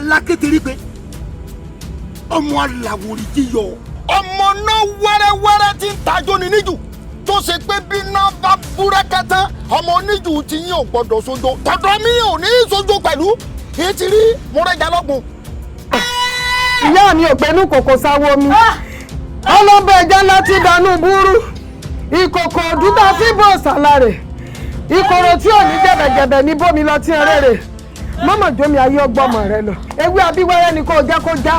alákéteré pé ọmọ aláwòrì jíyọ ọmọ náà wẹ́rẹ́wẹ́rẹ́ tí ń tajó ni níjù tó ṣe pé bí náà bá búrẹ́kẹ́ tán ọmọ oníjù ti yín ò gbọ́dọ̀ sojo tọ̀dọ̀ mi ò ní sojo pẹ̀lú èyí ti rí mọ́rẹ́jà lọ́gbọ̀n. ìyá mi ò gbẹ́nu kòkò sáwọ́ mi ọlọ́bẹ̀ ẹja ńlá ti dànù búrú ìkòkò òdútà fíbò sàlárè ìkòrò tí ò ní jẹ̀bẹ̀jẹ̀bẹ̀ ní bómi lọ tí ń rèrè mọ́mọ́ jómi ayé ọgbọ́mọ rẹ lọ ewé abíwẹ́rẹ́ ni kò jẹ́ kó já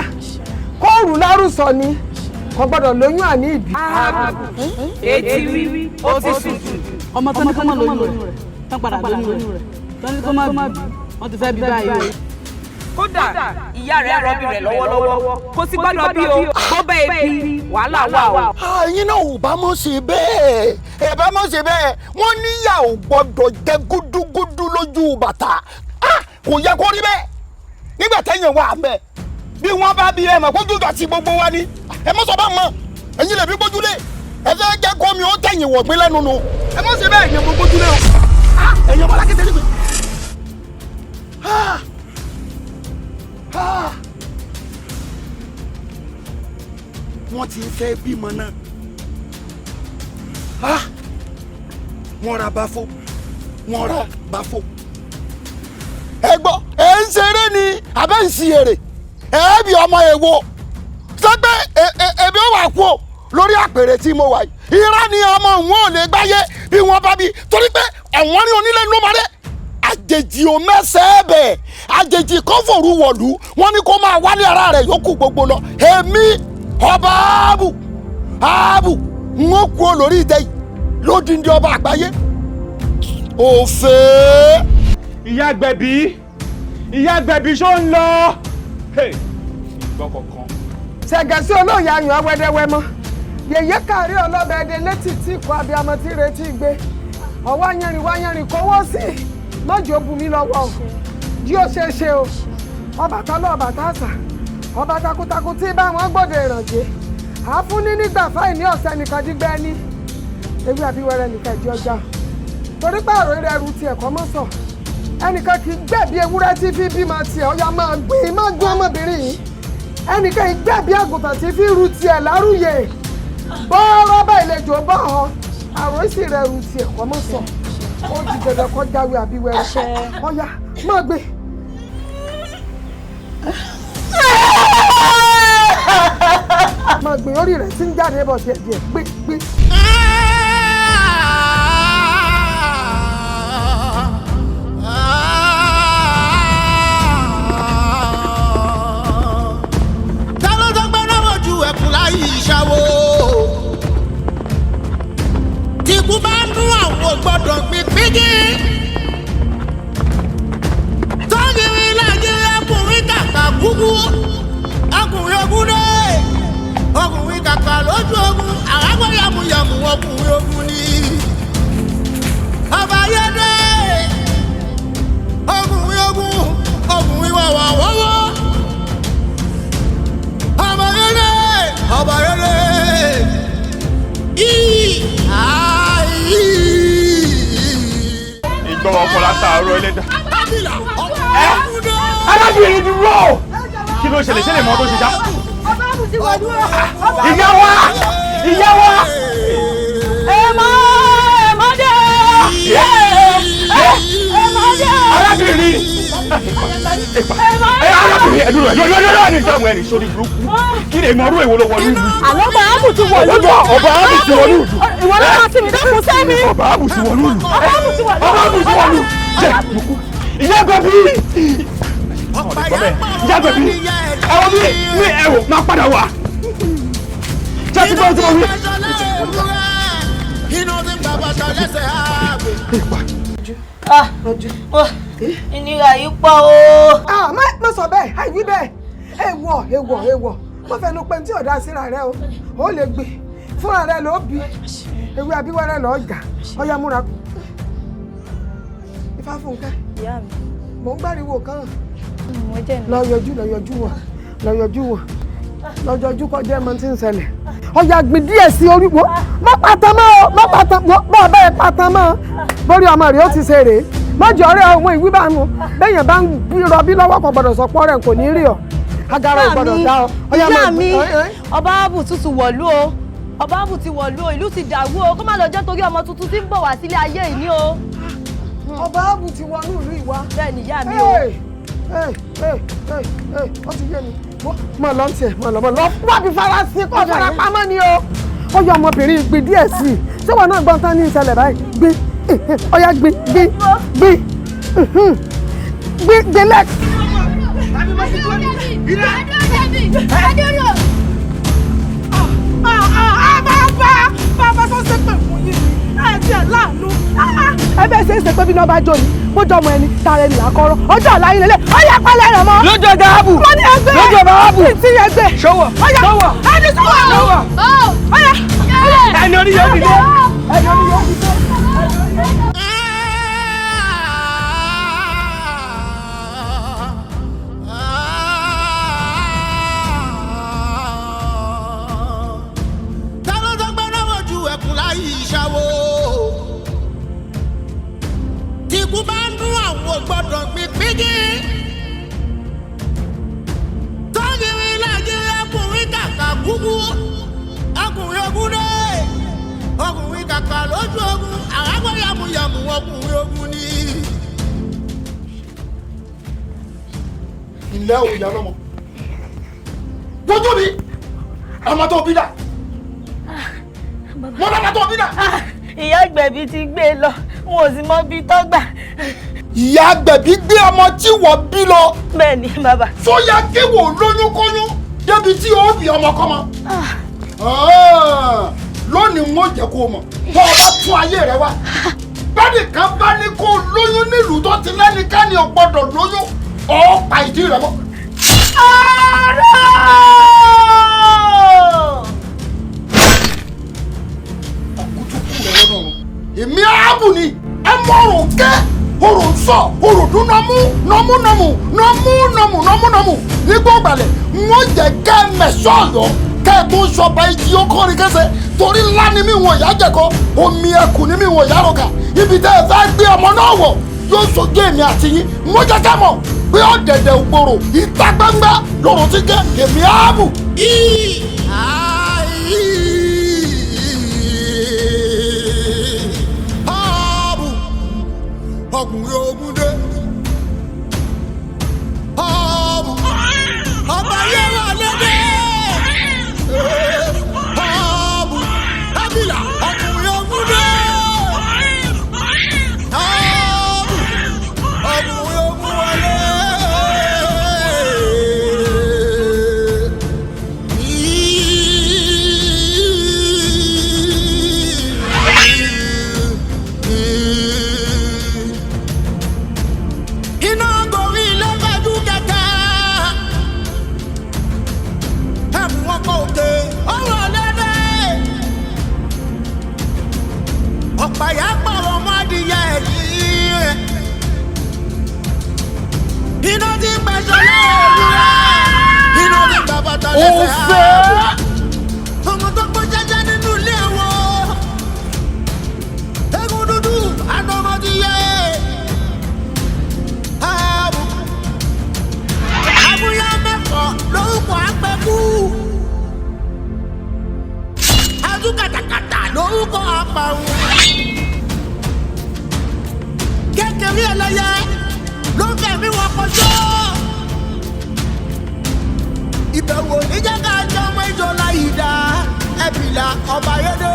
kó rù lárùsọ ni kò gbọ́dọ̀ lóyún àní ìbí. etí wíwí ó ti sùn jù. ọmọ tó ní kó má lóyún rẹ̀ tán padà lóyún rẹ̀ tó ní kó má bí wọ́n ti fẹ́ bí báyìí. kódà ìyá rẹ̀ rọ́bì rẹ̀ lọ́wọ́lọ́wọ́ kò sì gbọ́dọ̀ bí o bó bẹ́ẹ̀ bí wàhálà wà o. ẹ̀yin náà ò bá mọ̀ ṣe bẹ́ẹ̀ ẹ bá mọ̀ ṣe bẹ́ẹ̀ wọ́n níyà ò gbọ́dọ̀ jẹ gúdúgúdú lójú bàtà kò yẹ kó rí bẹ́ẹ̀ nígbà tẹ́yìn wà mẹ́ bí wọ́n bá bí ẹ mọ̀ kójú ìgbà tí gbogbo wa ni ẹ mọ̀ sọ bá mọ̀ ẹ̀yin lè fi gbójúlé ẹ fẹ́ jẹ́ kó mi ó tẹ̀yìn wọ̀ gbé lẹ́nu nu ẹ mọ̀ ṣe bẹ́ẹ̀ yẹn mo gbójúlé o ẹ̀yin ọmọ alákété nígbè. wọ́n ti ń fẹ́ bímọ náà wọ́n ra báfó wọ́n ra báfó. ẹ gbọ́ ẹ ń ṣeré ni àbẹ́ ń ṣi èrè ẹ bí ọmọ èwo sọgbẹ́ ẹbí ó wà kú o lórí àpèrè tí mo wà yìí irá ni ọmọ òun ò lè gbáyé bí wọ́n bá bí torí pé ẹ̀wọ̀n ní onílé ló máa rẹ̀ àjèjì ò mẹ́sẹ̀ bẹ̀ àjèjì kò fòrú wọ̀lú wọ́n ní kó máa wálé ara rẹ̀ yókù gbogbo lọ èmi ọba ààbù ń ó kú olórí ìtẹ́ yìí lódìndín ọba àgbáyé òfé. ìyá gbẹ̀bí ṣó ń lọ. ìgbọ́ kọ̀ọ̀kan. ṣẹ̀gẹ̀sí olóòyè ayùn awẹ́dẹ́wẹ́ mọ́ yèyé kárí ọlọ́bẹ̀ ẹdẹ létí tí ikọ̀ abiyamọ tí retí gbé ọwọ́ yẹrin kówó sí lọ́jọ́ bùnmi lọ́wọ́ jí ó ṣeé ṣe o Ọbàtálá ọba tàṣà ọba takuntakun tí bá wọn gbọ́dọ̀ ìrànjẹ́ àfúnni nígbà fáì ní ọ̀sẹ̀ nìkan dígbẹ́ ní ewé àbíwẹ́rẹ́ nìkan ìjọ ọjà torí pé àrò rẹ̀ ru tiẹ̀ kọ́ mọ́ sọ ẹnìkan kì í gbẹ̀bí ewúrẹ́ tí fi bímọ tiẹ̀ ọ̀yà máa gbìn ọmọbìnrin yìí ẹnìkan kì í gbẹ̀bí àgùntàn tí fi ru tiẹ̀ lárúyè bọ́ọ̀rọ̀ bá ìlejò bọ́ ọ àrò sì rẹ̀ ru tiẹ̀ kọ́ mọ́ sọ ó ti dandan kọ́ jáwé àbíwẹ́rẹ́ ọ̀yà máa gbé. máa gbé orí rẹ̀ tí ń jáde bọ̀ díẹ̀ gbé. ìṣàwó tìkú bá ń dún àwọn gbọ́dọ̀ gbin pínkì tọ́gìrì nàìjíríà ọkùnrin kàkà kúkú ọkùnrin ogun dé ọkùnrin kàkà lójú ogun àràgbọ́ yàmùyàmù ọkùnrin ogun ni ọba yẹdẹ ọkùnrin ogun ọkùnrin wàwà wọ́wọ́ ọba yẹdẹ. Ọba rere ìgbọ́ ọkọ̀ látàárọ̀ ẹlẹ́dà. arábìnrin ti rọ. kí ló ṣẹlẹ̀ ṣẹlẹ̀ mọ́ tó ṣe já. ìyá wa arábìnrin ẹdúró ní ìjọba ẹni sórí burúkú kí ni ìmọ̀rú èwo ló wọlé ìlú. àlọ́ ọba àbù ti wọlé ìlú. ọba àbù ti wọlé ìlú. ìwọ ló máa ti mi dákun sẹ́mi. ọba àbù ti wọlé ìlú. ọba àbù ti wọlé ìlú. jẹ burúkú. ìyá gbẹ̀bí ẹwọ mi ẹwọ máa padà wá. jẹ́ ti bọ́ tí wọ́n wí. ìnira yìí pọ̀ o. má sọ bẹ́ẹ̀ àìwí bẹ́ẹ̀ èèwọ̀ mo fẹ́ nu pé tí ọ̀dà síra rẹ o ó lè gbé fúnra rẹ ló bí ewé abíwẹ́rẹ́ lọ́ọ́ jà ọ̀yà múra kù. Ifá Fúnkẹ́ mò ń gbáriwo kan lọ yọjú kọjá ẹmọ tí ń ṣẹlẹ̀ ọ̀yà gbìn díẹ̀ sí orí wo má pàtàn mọ́ bọ́ ọ̀bẹ́ pàtàn mọ́ bórí ọmọ rẹ̀ ó ti ṣe rèé mọ́jọ́ rẹ̀ ọmọ ìwí bá nu bẹ́yẹn bá ń rọbí lọ́wọ́ kò gbọ́dọ̀ sọ pọ́ rẹ̀ kò ní rí ọ agara ò gbọ́dọ̀ dá ọ. ìyá mi ọba ààbò tuntun wọ̀lú o ọba ààbò ti wọ̀lú o ìlú ti dàrú o kó má lọ jẹ́ torí ọmọ tuntun tí ń bọ̀ wá sílé ayé yìí ní o. ọba ààbò ti wọnú ìlú ìwá. bẹ́ẹ̀ ni ìyá mi o. ó ti yé mi mọ lọ tiẹ̀ mọ lọ wá bí farasin kó fara pamọ́ ni o. ó yọ ọmọbìnrin gbé díẹ̀ sí i ṣé wọn náà gbọ́n tán ní ìṣẹ̀lẹ̀ báyìí gbé ọ̀yá gbé lẹ́k. Bàbá tó ṣe pè fún yín ẹ tiẹ̀ láàánú. Ẹ bẹ́ẹ̀ ṣe é ṣe pé bí náà bá jó ni bó jọmọ ẹni tààrẹ nìyà kọ́rọ́ ọjọ́ ọ̀la yín lélẹ̀ ó yẹ pálẹ̀ rẹ̀ mọ́. lójú ọjà ábù wọ́n ní ẹgbẹ́ lójú ọba ábù tí ẹgbẹ́ ṣọwọ́ ṣọwọ́ ẹni sọ́wọ́ ẹni orí yóò dìde. Tíkú bá ń dún àwọn gbọ́dọ̀ gbin pígí. Tọ́gìrì Nàìjíríà ọkùnrin kàkà kúkú. Ọkùnrin ogun dé. Ọkùnrin kàkà lójú ogun. Àràgbọ́ yàmùyàmù ọkùnrin ogun ni. Ilé òòyà lọ́mọ. Dojú mi, ọmọ tó bí dà. Mo lọ́mọ tó bí dà. Ìyá Àgbẹ̀bí ti gbé lọ wọn ò sì mọ bí tọ́gbà. Ìyá Àgbẹ̀bí gbé ọmọ tí wọ́n bí lọ. bẹ́ẹ̀ ni bàbá. Tó yẹ kí wò lóyún kóyún débi tí ó bí ọmọ kọ́mọ. Lónìí wọ́n jẹ́ kó mọ̀ tó o bá tún ayé rẹ wá. Bẹ́ẹ̀ni kan bá ní kó lóyún nílùú tó ti lẹ́nikẹ́ni ò gbọ́dọ̀ lóyún ọ̀ pa ìdí rẹ mọ́. Èmi ààbò ni ẹ mọ̀rùn kẹ́ orò sọ orò dún nọmú nígbà ògbàlẹ̀ wọ́n jẹ́ kẹ́ mẹ̀sọ́ ọ̀yọ́ kẹ́ tó ń sọba ìjì okòrin kẹsẹ̀ torí ńlá ni mí wọ̀n ìyá jẹ̀kọ́ omi ẹkùn ni mí wọ̀n ìyá rọ̀gà ibi tẹ́ ẹ fẹ́ gbé ọmọ náà wọ̀ yóò sojú èmi àti yín mo jẹ́ kẹ́ mọ̀ pé ọ̀dẹ̀dẹ̀ ògbòrò ìta gbangba lòrò ti gé èmi ààbò. Ọkùnrin ogun dé. Ọba yẹn wà lédè. Abila ọkùnrin ogun dé. Ọkùnrin ogun wọlé. Ọ̀pàyà pàrọ̀ mọ́ adìyẹ yìí. Iná ti gbẹ̀sọ̀ lẹ́ẹ̀lúra. Iná ti gbà bàtà lẹ́sẹ̀ ààbò. Ọmọ tó pọ̀ jẹ́jẹ́ nínú ilé wọn. Egun dúdú àdọ́mọdìyẹ. Ààbò. Àbúyá mẹ́fọ̀ lórúkọ àpẹ̀kú. Adúkàtàkàtà lórúkọ àpàrùn. Kékeré ẹlẹ́yẹ ló ń fẹ̀mí wọn kọjọ́. Ìbẹ̀wò níjẹ́ ká jọ ọmọ ìjọ láyìí dá ẹ̀bìlà ọba yédè.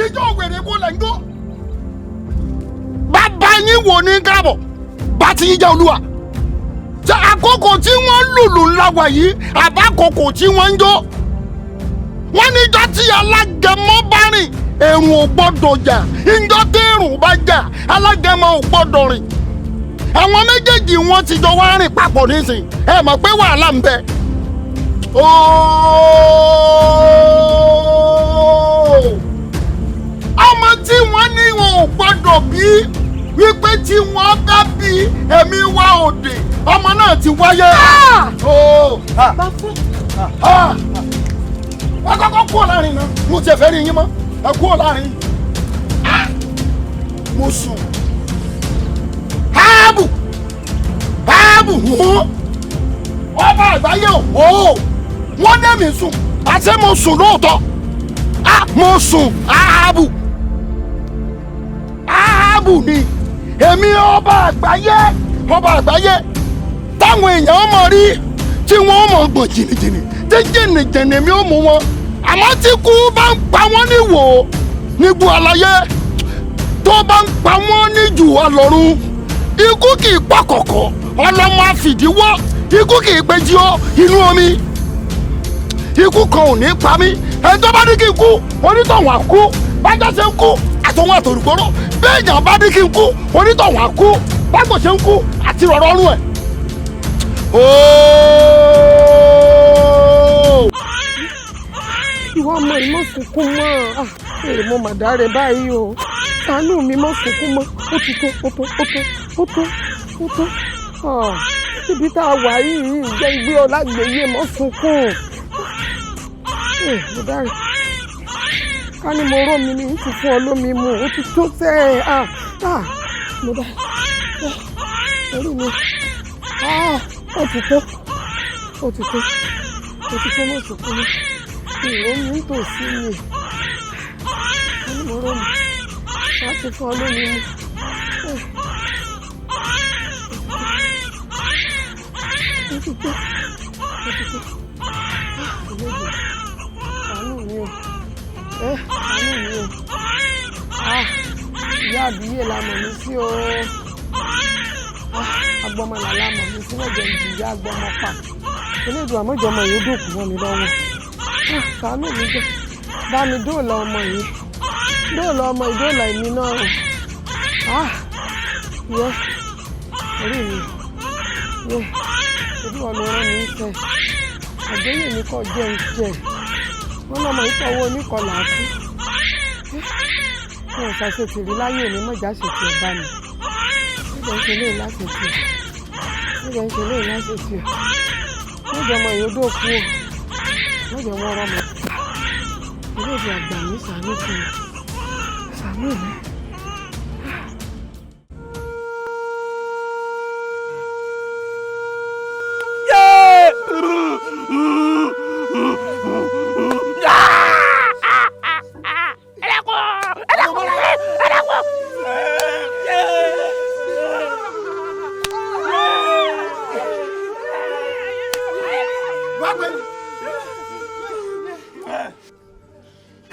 ìjọ wèrè wo lẹ̀ ń jó bàbá yín wò ní káàbọ̀ bá ti yín jẹ́ olúwa ṣe àkókò tí wọ́n lùlù ńlá wà yìí àbákòkò tí wọ́n ń jó wọ́n níjọ́ tí alágẹmọ bá rìn èrùn ò gbọ́dọ̀ jà ìjọ́ tí èrùn bá jà alágẹmọ ò gbọ́dọ̀ rìn àwọn méjèèjì wọn ti jọ wá rìn papọ̀ nísìn ẹ mọ̀ pé wàhálà ń bẹ. ọmọ tí wọ́n ní wọn ò gbọ́dọ̀ bí wípé tí wọ́n bá bí ẹ̀mí wa òde ọmọ náà ti wáyé. wọ́n kọ́kọ́ kúrò láàrin náà mo ti fẹ́ rí yín mọ́ ẹ kúrò láàrin mo sùn. Báàbù ọba àgbáyé o wọ́n dé mi sùn àti mo sùn lóòótọ́ mo sùn ààbù ni èmi ọba àgbáyé táwọn èèyàn mọ̀ rí tí wọ́n mọ̀ gbọ̀n jìnnìjìnnì tí jìnnìjìnnì mi ò mú wọn àmọ́ tí kú bá ń pa wọ́n níwò nígbó àlàyé tó bá ń pa wọ́n níjù ọlọ́run ikú kì í pa kọ̀kọ̀ ọlọ́mọ àfìdíwọ́ ikú kì í péjì ó inú omi ikú kan ò ní pa mí ẹni tó bá ní kí n kú onítọ̀hún àkú bájá ṣe ń kú àtọ̀hún àtòrùgbọ́rọ̀ béèyàn bá ní kí n kú onítọ̀hún àkú bágbò ṣe ń kú àti rọ̀rọ̀ ọ̀run ẹ̀. ìwọ ọmọ yìí mọ̀ sunkún mọ́ èrè mo mà dáre báyìí o ṣàánú mi mọ̀ sunkún mọ́ ó ti tó níbi tá a wà yìí jẹ́ ìgbé ọlágbèyé mọ́ sunkún mo dáre ká ní mo rọ́ mi ní ti fún ọ lómi mu ó ti tó tẹ́ mo dáre orí mi ó ti tó mọ́ sunkún mọ́ ìròyìn nítòsí mi ká ní mo rọ́ mi láti fún ọ lómi mu. Ìyá àbíyè la mọ̀ mí sí o agbọmọlà la mọ̀ mí sí mọ̀jẹ̀ ní ìyá agbọmọ pa onídùú àmọ́jọmọ yìí dòkú wọn mi lọ́wọ́ ṣàánú mi jẹ́ bá mi dóòlà ọmọ yìí ìdóòlà èmi náà yẹ orí mi yẹ orí ọ̀nà ọ̀rọ̀ mi ń tẹ̀ àgbéyè mi kọ̀ jẹ́ ń tẹ̀ wọ́n lọ́mọ ìtọ́wọ́ oníkọlà fún wọn ò ṣàṣetì rí láyé mi mọ̀já ṣètì ọ̀bá mi nígbà ń ṣe léyìn láṣetì nígbà ọmọ yìí ó dóòkú o nígbà wọn rọmọ ilé ìdí àgbà mi ṣàánú fún mi ṣàánú mi.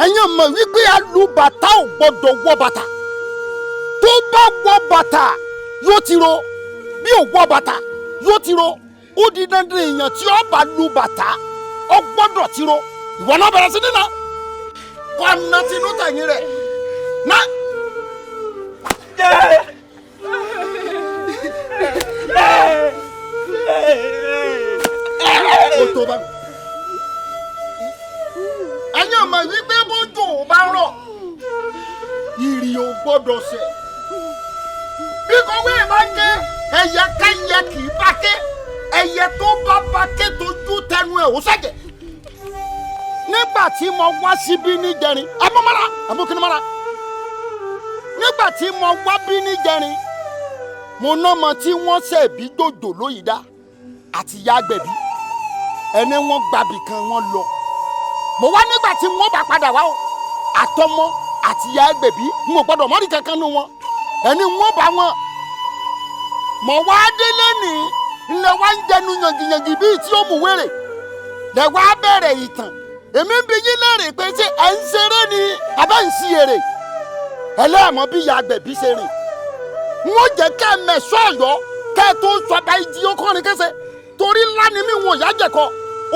ẹ̀yin mọ̀ wípé alùbàtà ò gbọ́dọ̀ wọ bàtà tó bá wọ bàtà yóò ti ro bí ò wọ bàtà yóò ti ro ó di dandan èèyàn tí ó bá lu bàtà ó gbọ́dọ̀ ti ro ìwọ náà bẹ̀rẹ̀ sí nínà kọ́nà tinú tẹ̀yìn rẹ̀ náà. ó tó bá ẹ̀yin ọmọ wípé bójú ò bá rọ̀ ìrì ò gbọ́dọ̀ ṣẹ̀ bí kòwé bá ké ẹyẹ káyẹ kì í bá ké ẹyẹ tó bá ké tójú tẹnu ẹ̀ ó ṣẹ̀jẹ̀ nígbà tí mo wá síbí níjẹrin amọ́mọ́ra amókínmọ́ra nígbà tí mo wá bí níjẹrin mo nọ́mọ tí wọ́n ṣẹ̀bí jòjò lóyìí àti ìyá agbẹ̀bí ẹni wọ́n gbàbì kan wọ́n lọ mo wá nígbà tí wọ́n bá padà wá o àtọmọ àti ìyá agbẹ̀bí n ò gbọ́dọ̀ mọ́rí kankan nù wọn ẹni wọ́n bá wọn mo wá délé ní ilẹ̀ wá ń jẹnu yangiyangi bíi tí ó mú wèrè lẹ̀ wá bẹ̀rẹ̀ ìtàn èmi ń bi yín lẹ́rìn pé ṣé ẹ̀ ń ṣeré ni àbá ń ṣí èrè ẹlẹ́àmọ́ bí ìyá àgbẹ̀bí ṣe rìn wọ́n jẹ́ kẹ́ ẹ mẹ̀ṣọ́ ọ̀yọ́ kẹ́ ẹ tó sọ ọba ìjì okòrin kẹsẹ̀ torí ńlá ni mí wọn ò yá jẹ̀kọ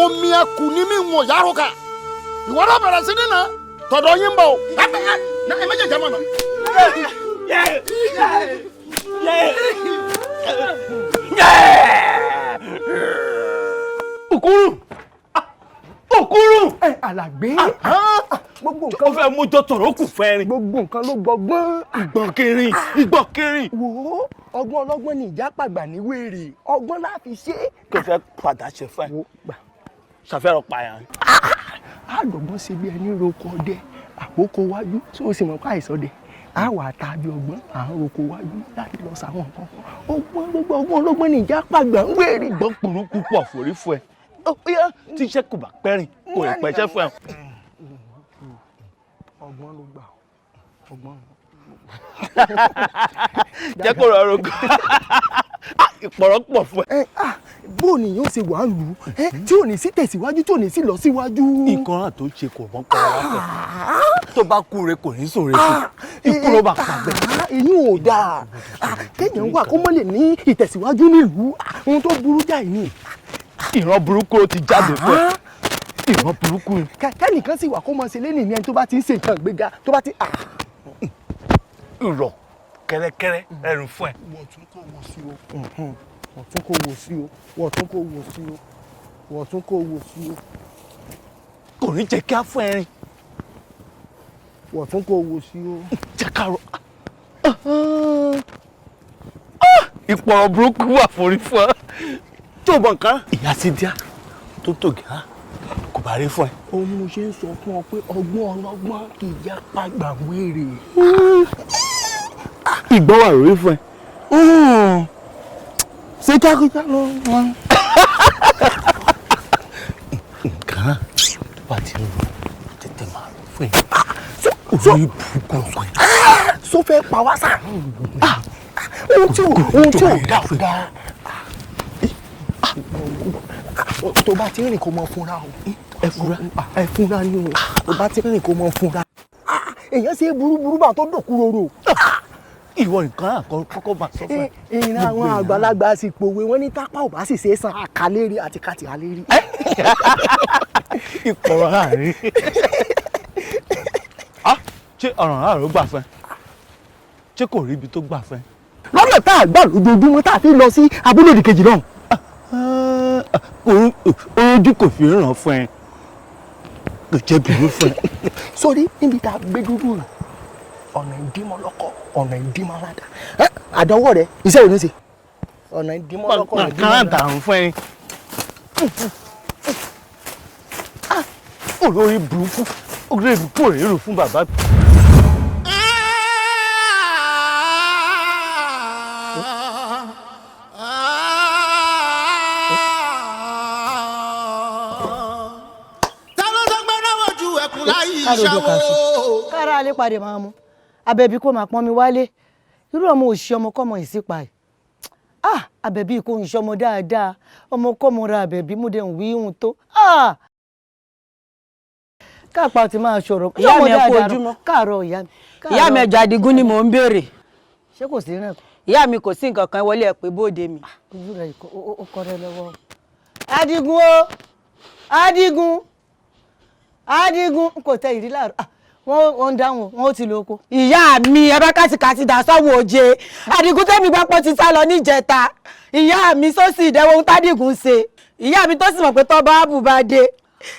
omi ẹkù ni mí wọn ò yá roka ìwọ náà bẹ̀rẹ̀ sí nínà tọ̀dọ̀ yín bọ̀ ẹ méjèèjì mọ̀ náà. Òkúrú. Alàgbé. Gbogbo nǹkan. Ó fẹ́ mú jọ́tọ̀rọ̀ kù fẹ́ rin. Gbogbo nǹkan ló gbọgbọ́n. Ìgbọ̀n kiri. Wò ó, ọgbọ́n ọlọ́gbọ́n ni ìjà pàgbà ní wèrè. Ọgbọ́n la fi ṣe. Kò fẹ́ padà ṣe fẹ́. Ṣàfẹ́rọ̀ pààyàn. Àdọ̀gbọ́n ṣe bí ẹni roko ọdẹ, àpòkò wájú tí ó sì mọ̀ pé àìsọdẹ. A wà tàbí ọgbọ́n à ń roko wájú láti lọ sàwọn nǹkan. Ọgbọ́n ọlọ́gbọ́n ni ìjà pàgbà ń wèrè. Gbọ́n purúkú pọ̀ forí fún ẹ. Tí iṣẹ́ kò bá pẹ́rìn kò lè pẹ́ṣẹ́ fún ẹ. Ọgbọ́n ló gbà ọgbọ́n. Jẹ́ kó rọrùn gan. Ìpọ̀rọ̀ pọ̀ fún ẹ. Bó ni yóò ṣe wà ń lù ú tí ò ní sí tẹ̀síwájú tí ò ní sí lọ síwájú. Nǹkan náà tó ṣe kò mọ́ pọ̀ láfẹ̀. Tó bá kú re kò ní sòrè fún. Ikú ló bá pàgbẹ́. Èyí ò dáa. Kéèyàn wà kó mọ́ lè ní ìtẹ̀síwájú nílùú. Ohun tó burú jáì ni. Ìran burúkú ó ti jáde fún ẹ. Ìran burúkú ni. Kẹ́nìkan sì wà kó mọ sí lẹ́nìí ní ẹni tó bá ti ń ṣe nǹkan ìgbéga tó bá ti. Ìrọ̀ kẹ́rẹ́kẹ́rẹ́ ẹrù fún ẹ. Wọ́n tún kò wò sí o. Wọ́n tún kò wò sí o. Wọ́n tún kò wò sí o. Wọ́n tún kò wò sí o. Kò ní jẹ́ kí á fún ẹrin. Wọ́n tún kò wò sí o. Jẹ́ ká rọ. Ìpọ̀rọ̀ burúkú wà forí fún ẹ. Tó bọ̀ nǹkan. Ìyá sí díà tó tògá kò bá rí fún ẹ. Ohun mo ṣe ń sọ fún ọ pé ọgbọ́n ọlọ́gbọ́n kì í já pàgbà wèrè. Ìgbọ́n wà lórí fún ẹ. Ṣé kíákíá ló wọn. Nǹkan náà tó bá ti rò tètè máa lọ fún ẹ. Olórí burúkú ọkọ ẹ. Sọ fẹ́ pa wá sà. Ohun tí ò dá ò dá. Tó bá ti rìn kó mọ fúnra o. Ẹ fúnra ni o. Tó bá ti rìn kó mọ fúnra. Èèyàn ṣe burúburú bá tó dòkúròrò. Ìwọ nǹkan àkọ́kọ́ bá sọ fún ẹ. Ìran àwọn àgbàlagbà sì pòwe wọ́n ní tápá ò bá sì ṣe é san àkàlérí àti kàtì àlérí. Ìpọ̀rọ̀ láàrin. Ṣé ọ̀ràn àrò gbà fẹ́? Ṣé kò rí ibi tó gbà fẹ́? Lọ́nà tá a gbà lójoojúmọ́ tá a fi lọ sí abúlé òdìkejì náà. Ojú kò fi ràn fún ẹ. Kò jẹ́ bìrú fún ẹ. Sórí níbi tá a gbé dúdú rẹ̀ ọ̀nà ìdímọ̀ lọ́kọ̀ ọ̀nà ìdímọ̀ aládà. Àdánwò rẹ̀ iṣẹ́ ò ní ṣe. Ọ̀nà ìdímọ̀ lọ́kọ̀ ọ̀nà ìdímọ̀ aládà. Kàrà dàrún fún ẹ. Olórí burúkú olórí burúkú rèé fún bàbá. Kára alẹ́ padà máa mú Àbẹ̀bí kó máa pọ́n mi wálé irú ọmọ òṣì ọmọkọ́mọ ìsípa ẹ̀ Àbẹ̀bí kò ń ṣọmọ dáadáa ọmọkọ́mọ ra Àbẹ̀bí mú dẹ̀ ń wí ihun tó káàpá ti máa ṣòro ìyá mi ẹ kú ojúmọ́ káàárọ̀ ìyá mi. ìyá mi ẹjọ́ Adigun ni mò ń béèrè. Ṣé kò sí rẹ̀ kù? ìyá mi kò sí nǹkan kan wọlé ẹ pé bóde mi. Ojú rẹ̀ ó kọ́ rẹ lọ́wọ́. Adigun o Adigun Adigun n kò tẹ ìrí láàárọ̀ wọ́n ń dáhùn wọ́n ó ti lo oko. ìyá mi ẹ bá kàtìkàtì dà sọ́wọ́ òjé Adigun tẹ́mi bá pọ́ ti sá lọ níjẹta ìyá mi sọ́sì ìdẹ́wọ́ ohun tádìgún ṣe ìyá mi tó sì mọ̀ pé tọ́ bá bù bá dé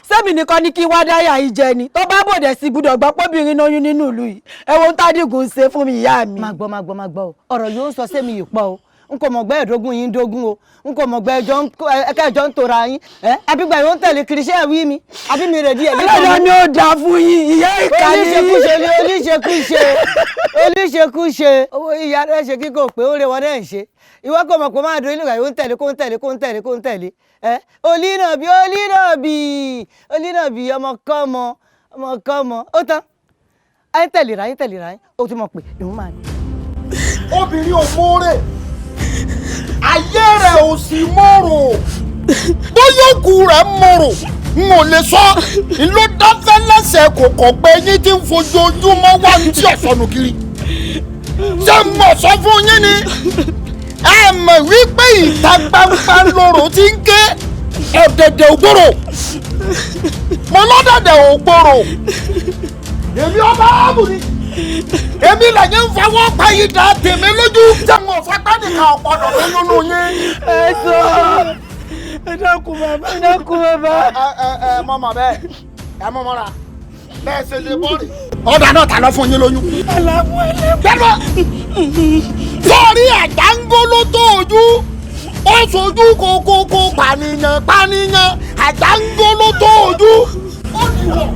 sẹ́mi nìkan ní kí wá dáyà yìí jẹ ni tó bá bòdè sí gbúdọ̀ gbọ́ pọ́bìnrin lóyún nínú ìlú yìí ẹ wo ohun tádìgún ṣe fún mi ìyá mi. Má gbọ́ o ọ̀rọ̀ yóò sọ sẹ́mi yìí pọ̀ o n kò mọ̀ gbẹ́ ẹ̀dógún yín dógún o n kò mọ̀ gbẹ́ ẹjọ́ ń tora yín abígbà yóò ń tẹ̀lé kiri iṣẹ́ ìwí mi àbí mi rè díẹ̀. ọlọ́dọ̀ ni ó dáa fún yín ìyá ìkànnì. oníṣekúṣe owó ìyá rẹ̀ ṣe kíkó pé ó rẹ wọn náà ń ṣe ìwọ kò mọ̀ pé máa dún nígbà yóò ń tẹ̀lé kó ń tẹ̀lé olínàbí ọmọkọ́mọ ó tán ẹ ń tẹ̀lé ra yín ó ti mọ̀ pé ìwọ́n máa ní. Obìnrin ò mórè ayé rẹ̀ ò sì mòrò bóyá òkú rẹ̀ mòrò n ò lè sọ ló dáfẹ́ lẹ́sẹ̀ kò kọ̀ pé yín tí ń fojoojúmọ́ wá ní tí ọ̀sọ́nù kiri ṣé mo sọ fún yín ni ẹ mọ̀ wípé ìta gbangba lóró ti ń ké ọ̀dẹ̀dẹ̀ ògbòrò mo lọ́dẹ̀dẹ̀ ògbòrò èmi ọba ààbò ni èmi lẹ́yìn ń fọwọ́ pa yìí dá tèmi lójú tí mo fẹ́ pẹ́ nìkan ọ̀pọ̀dọ̀ tó nínú yín. ẹ sọ ẹ dákun bàbá ẹ dákun bàbá. ẹ mọ̀mọ́ bẹ́ẹ̀ ẹ mọ̀mọ́ ra bẹ́ẹ̀ ṣe lè bọ́ọ̀rì. ọ̀dà náà ta lọ fún yín lóyún. aláwọ̀ ẹlẹ́wọ̀n. bẹ́ẹ̀ sọ́ọ̀rí àjángóló tó ojú ó sojú kókókó pànìyàn àjángóló tó ojú ó dìwọ̀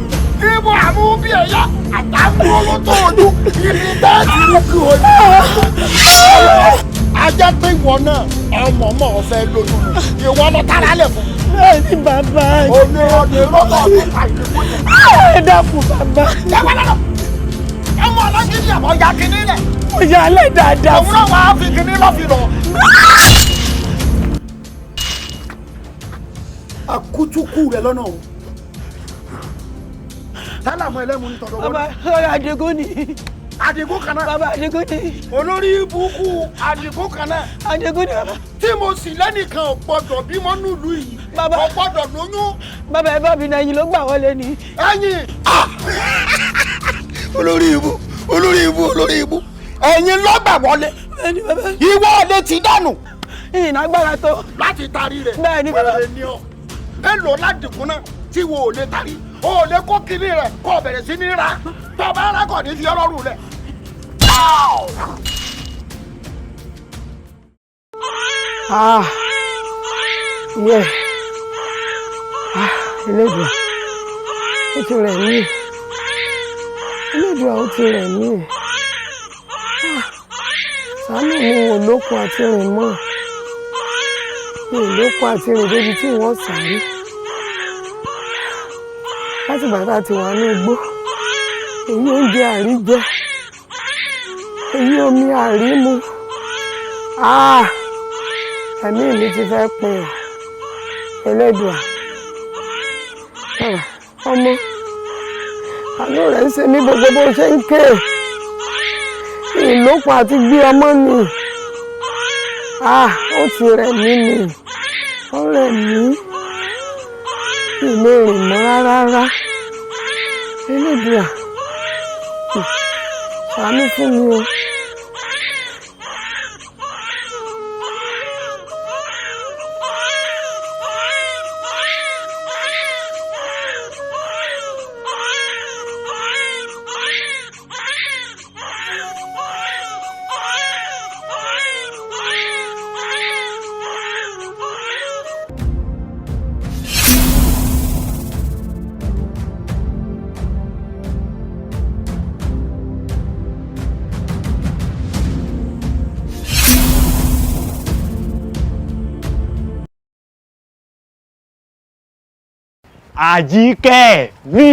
ibo àmú bí ẹ̀yà àjángóló tó ojú ibi tẹ́ẹ̀tì ló kí o ní. ajá pé ìwọ náà ọmọ ọmọ ọ̀fẹ́ lóyún ìwọ lọ tara lẹ̀ fún. bẹ́ẹ̀ ni bàbá. òní ọdẹ lọ́dọ̀ ọdún ká ìlú fún yẹn. ẹ dákun bàbá. ẹ wá lọ́dọ̀ ọmọ ọlọ́gídì àmọ́ ya kínní rẹ̀. mo yà á lẹ̀ dáadáa. òun náà wàá fi kínní lọ́fi lọ. akutuku rẹ lọ́nà o. tálà mọ ẹlẹ́mu ní tọ̀dọ̀ wọ́n. bàbá Adigun ni. Adigun kan náà. bàbá Adigun ni. olórí ibùkún Adigun kan náà. Adigun ni bàbá. tí mo sì lẹ́nìkan ò gbọ́dọ̀ bímọ nílùú yìí. bàbá ò gbọ́dọ̀ lóyún. bàbá ẹ bá mi náà ẹyin ló gbà wọlé ni. ẹyin. olórí ibu ẹyin ló gbà wọlé. bẹ́ẹ̀ni bàbá. ìwọ ọ̀lẹ ti dànù. ìyìn agbára tó. láti tarí rẹ̀. bẹ́ẹ̀ni bàbá. ẹ lò ládìkún náà tí wo ò lè tarí o ò lè kó kiri rẹ̀ kó o bẹ̀rẹ̀ sí ní ra tọ́ba arákọ̀ ní fi ọlọ́run rẹ̀. yẹ Elédùà ó ti rẹ̀ mí Elédùà ó ti rẹ̀ mí ṣàánú mi ò lókun àti rìn mọ́ mi ò lókun àti rìn débi tí wọ́n sáré láti bàtà ti wà ní igbó èyí oúnjẹ àríjẹ èyí omi àrímu ẹ̀mí mi ti fẹ́ pin ọ́ Elédùà ọmọ àánú rẹ̀ ń ṣe mí gbogbo bó ṣe ń ké ìlókun àti gbé ọmọ ni ó ti rẹ̀ mí ni ó rẹ̀ mí ìlé rìn mọ́ rárá Elédùà ṣàánú fún mi o. Àjíkẹ́ mi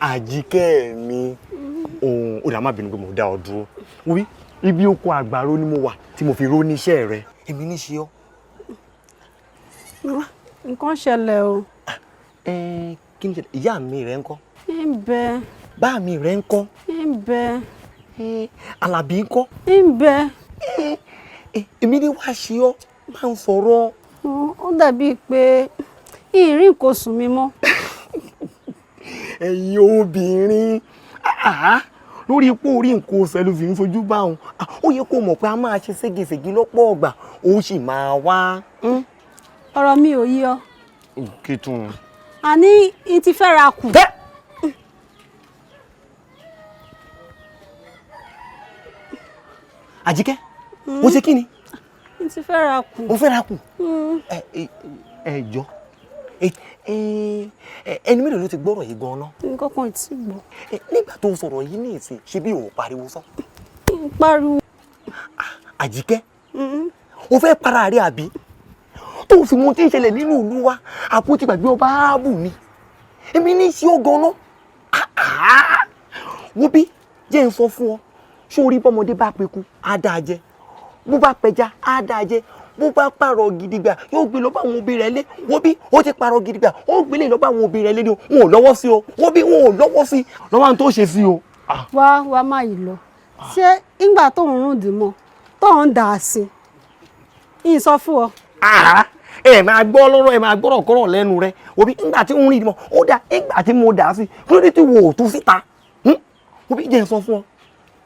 Àjíkẹ́ mi ohun ó dá má bínú pé mo dá ọ dúró wí ibi oko àgbàrò ni mo wà tí mo fi ró níṣẹ́ rẹ èmi ní ṣe ọ́. nǹkan ṣẹlẹ̀ o. kí ni ṣẹlẹ̀ ìyá mi rẹ ń kọ́. ń bẹ. bá mi rẹ ń kọ́. ń bẹ. Àlàbí ń kọ́. ń bẹ. èmi ní wàá ṣe ọ́ máa ń sọ̀rọ̀. ó dàbíi pé ìrìn kò sùn mí mọ́. ẹ̀yin obìnrin lórí ipò orí nǹkan ọ̀sẹ̀ ló fi ń fojú bá wọn ó yẹ kó mọ̀ pé a máa ṣe ségesège lọ́pọ̀ ọgbà ó sì máa wá. ọ̀rọ̀ mi ò yí ọ. kí tún. àní n ti fẹ́ ra kù. Àjíkẹ́ ó ṣe kí ni. n ti fẹ́ ra kù. ó fẹ́ ra kù. ẹ jọ ẹni mélòó ló ti gbọ́rọ̀ yìí gan-an. nǹkan kan tí gbọ́. nígbà tó sọ̀rọ̀ yìí ní ìsìn ṣe bí òun pariwo sọ. pariwo. Àjíkẹ́ o fẹ́ para rẹ àbí tó fi mọ tí ń ṣẹlẹ̀ nínú ìlú wa àpótí gbàgbé ọba áàbù ni èmi ní í ṣe ó gan-an. wo bí jẹ́ ń sọ fún ọ sórí bọ́mọdé bá peku á dáa jẹ bó bá pẹja á dáa jẹ bó bá pààrọ̀ gidigba yóò gbé lọ bá àwọn òbí rẹ̀ lé wo bí ó ti pààrọ̀ gidigba ó gbélé lọ bá àwọn òbí rẹ̀ lé ni wọn ò lọ́wọ́ sí o wo bí wọn ò lọ́wọ́ sí lọ́wọ́ àwọn tó ṣe sí o. wá máa yìí lọ ṣé ìgbà tó ń rùn dì mọ́ tó ń dà á sí i sọ fún ọ. ẹ máa gbọ́ lọ́rọ̀ ẹ máa gbọ́rọ̀ kọ́rọ̀ lẹ́nu rẹ wo bí ìgbà tí ń rìn dì mọ́ ó dà ìgbà tí mo dà á sí kí ló dé tí wò ó tú síta wo bí jẹ́ sọ fún ọ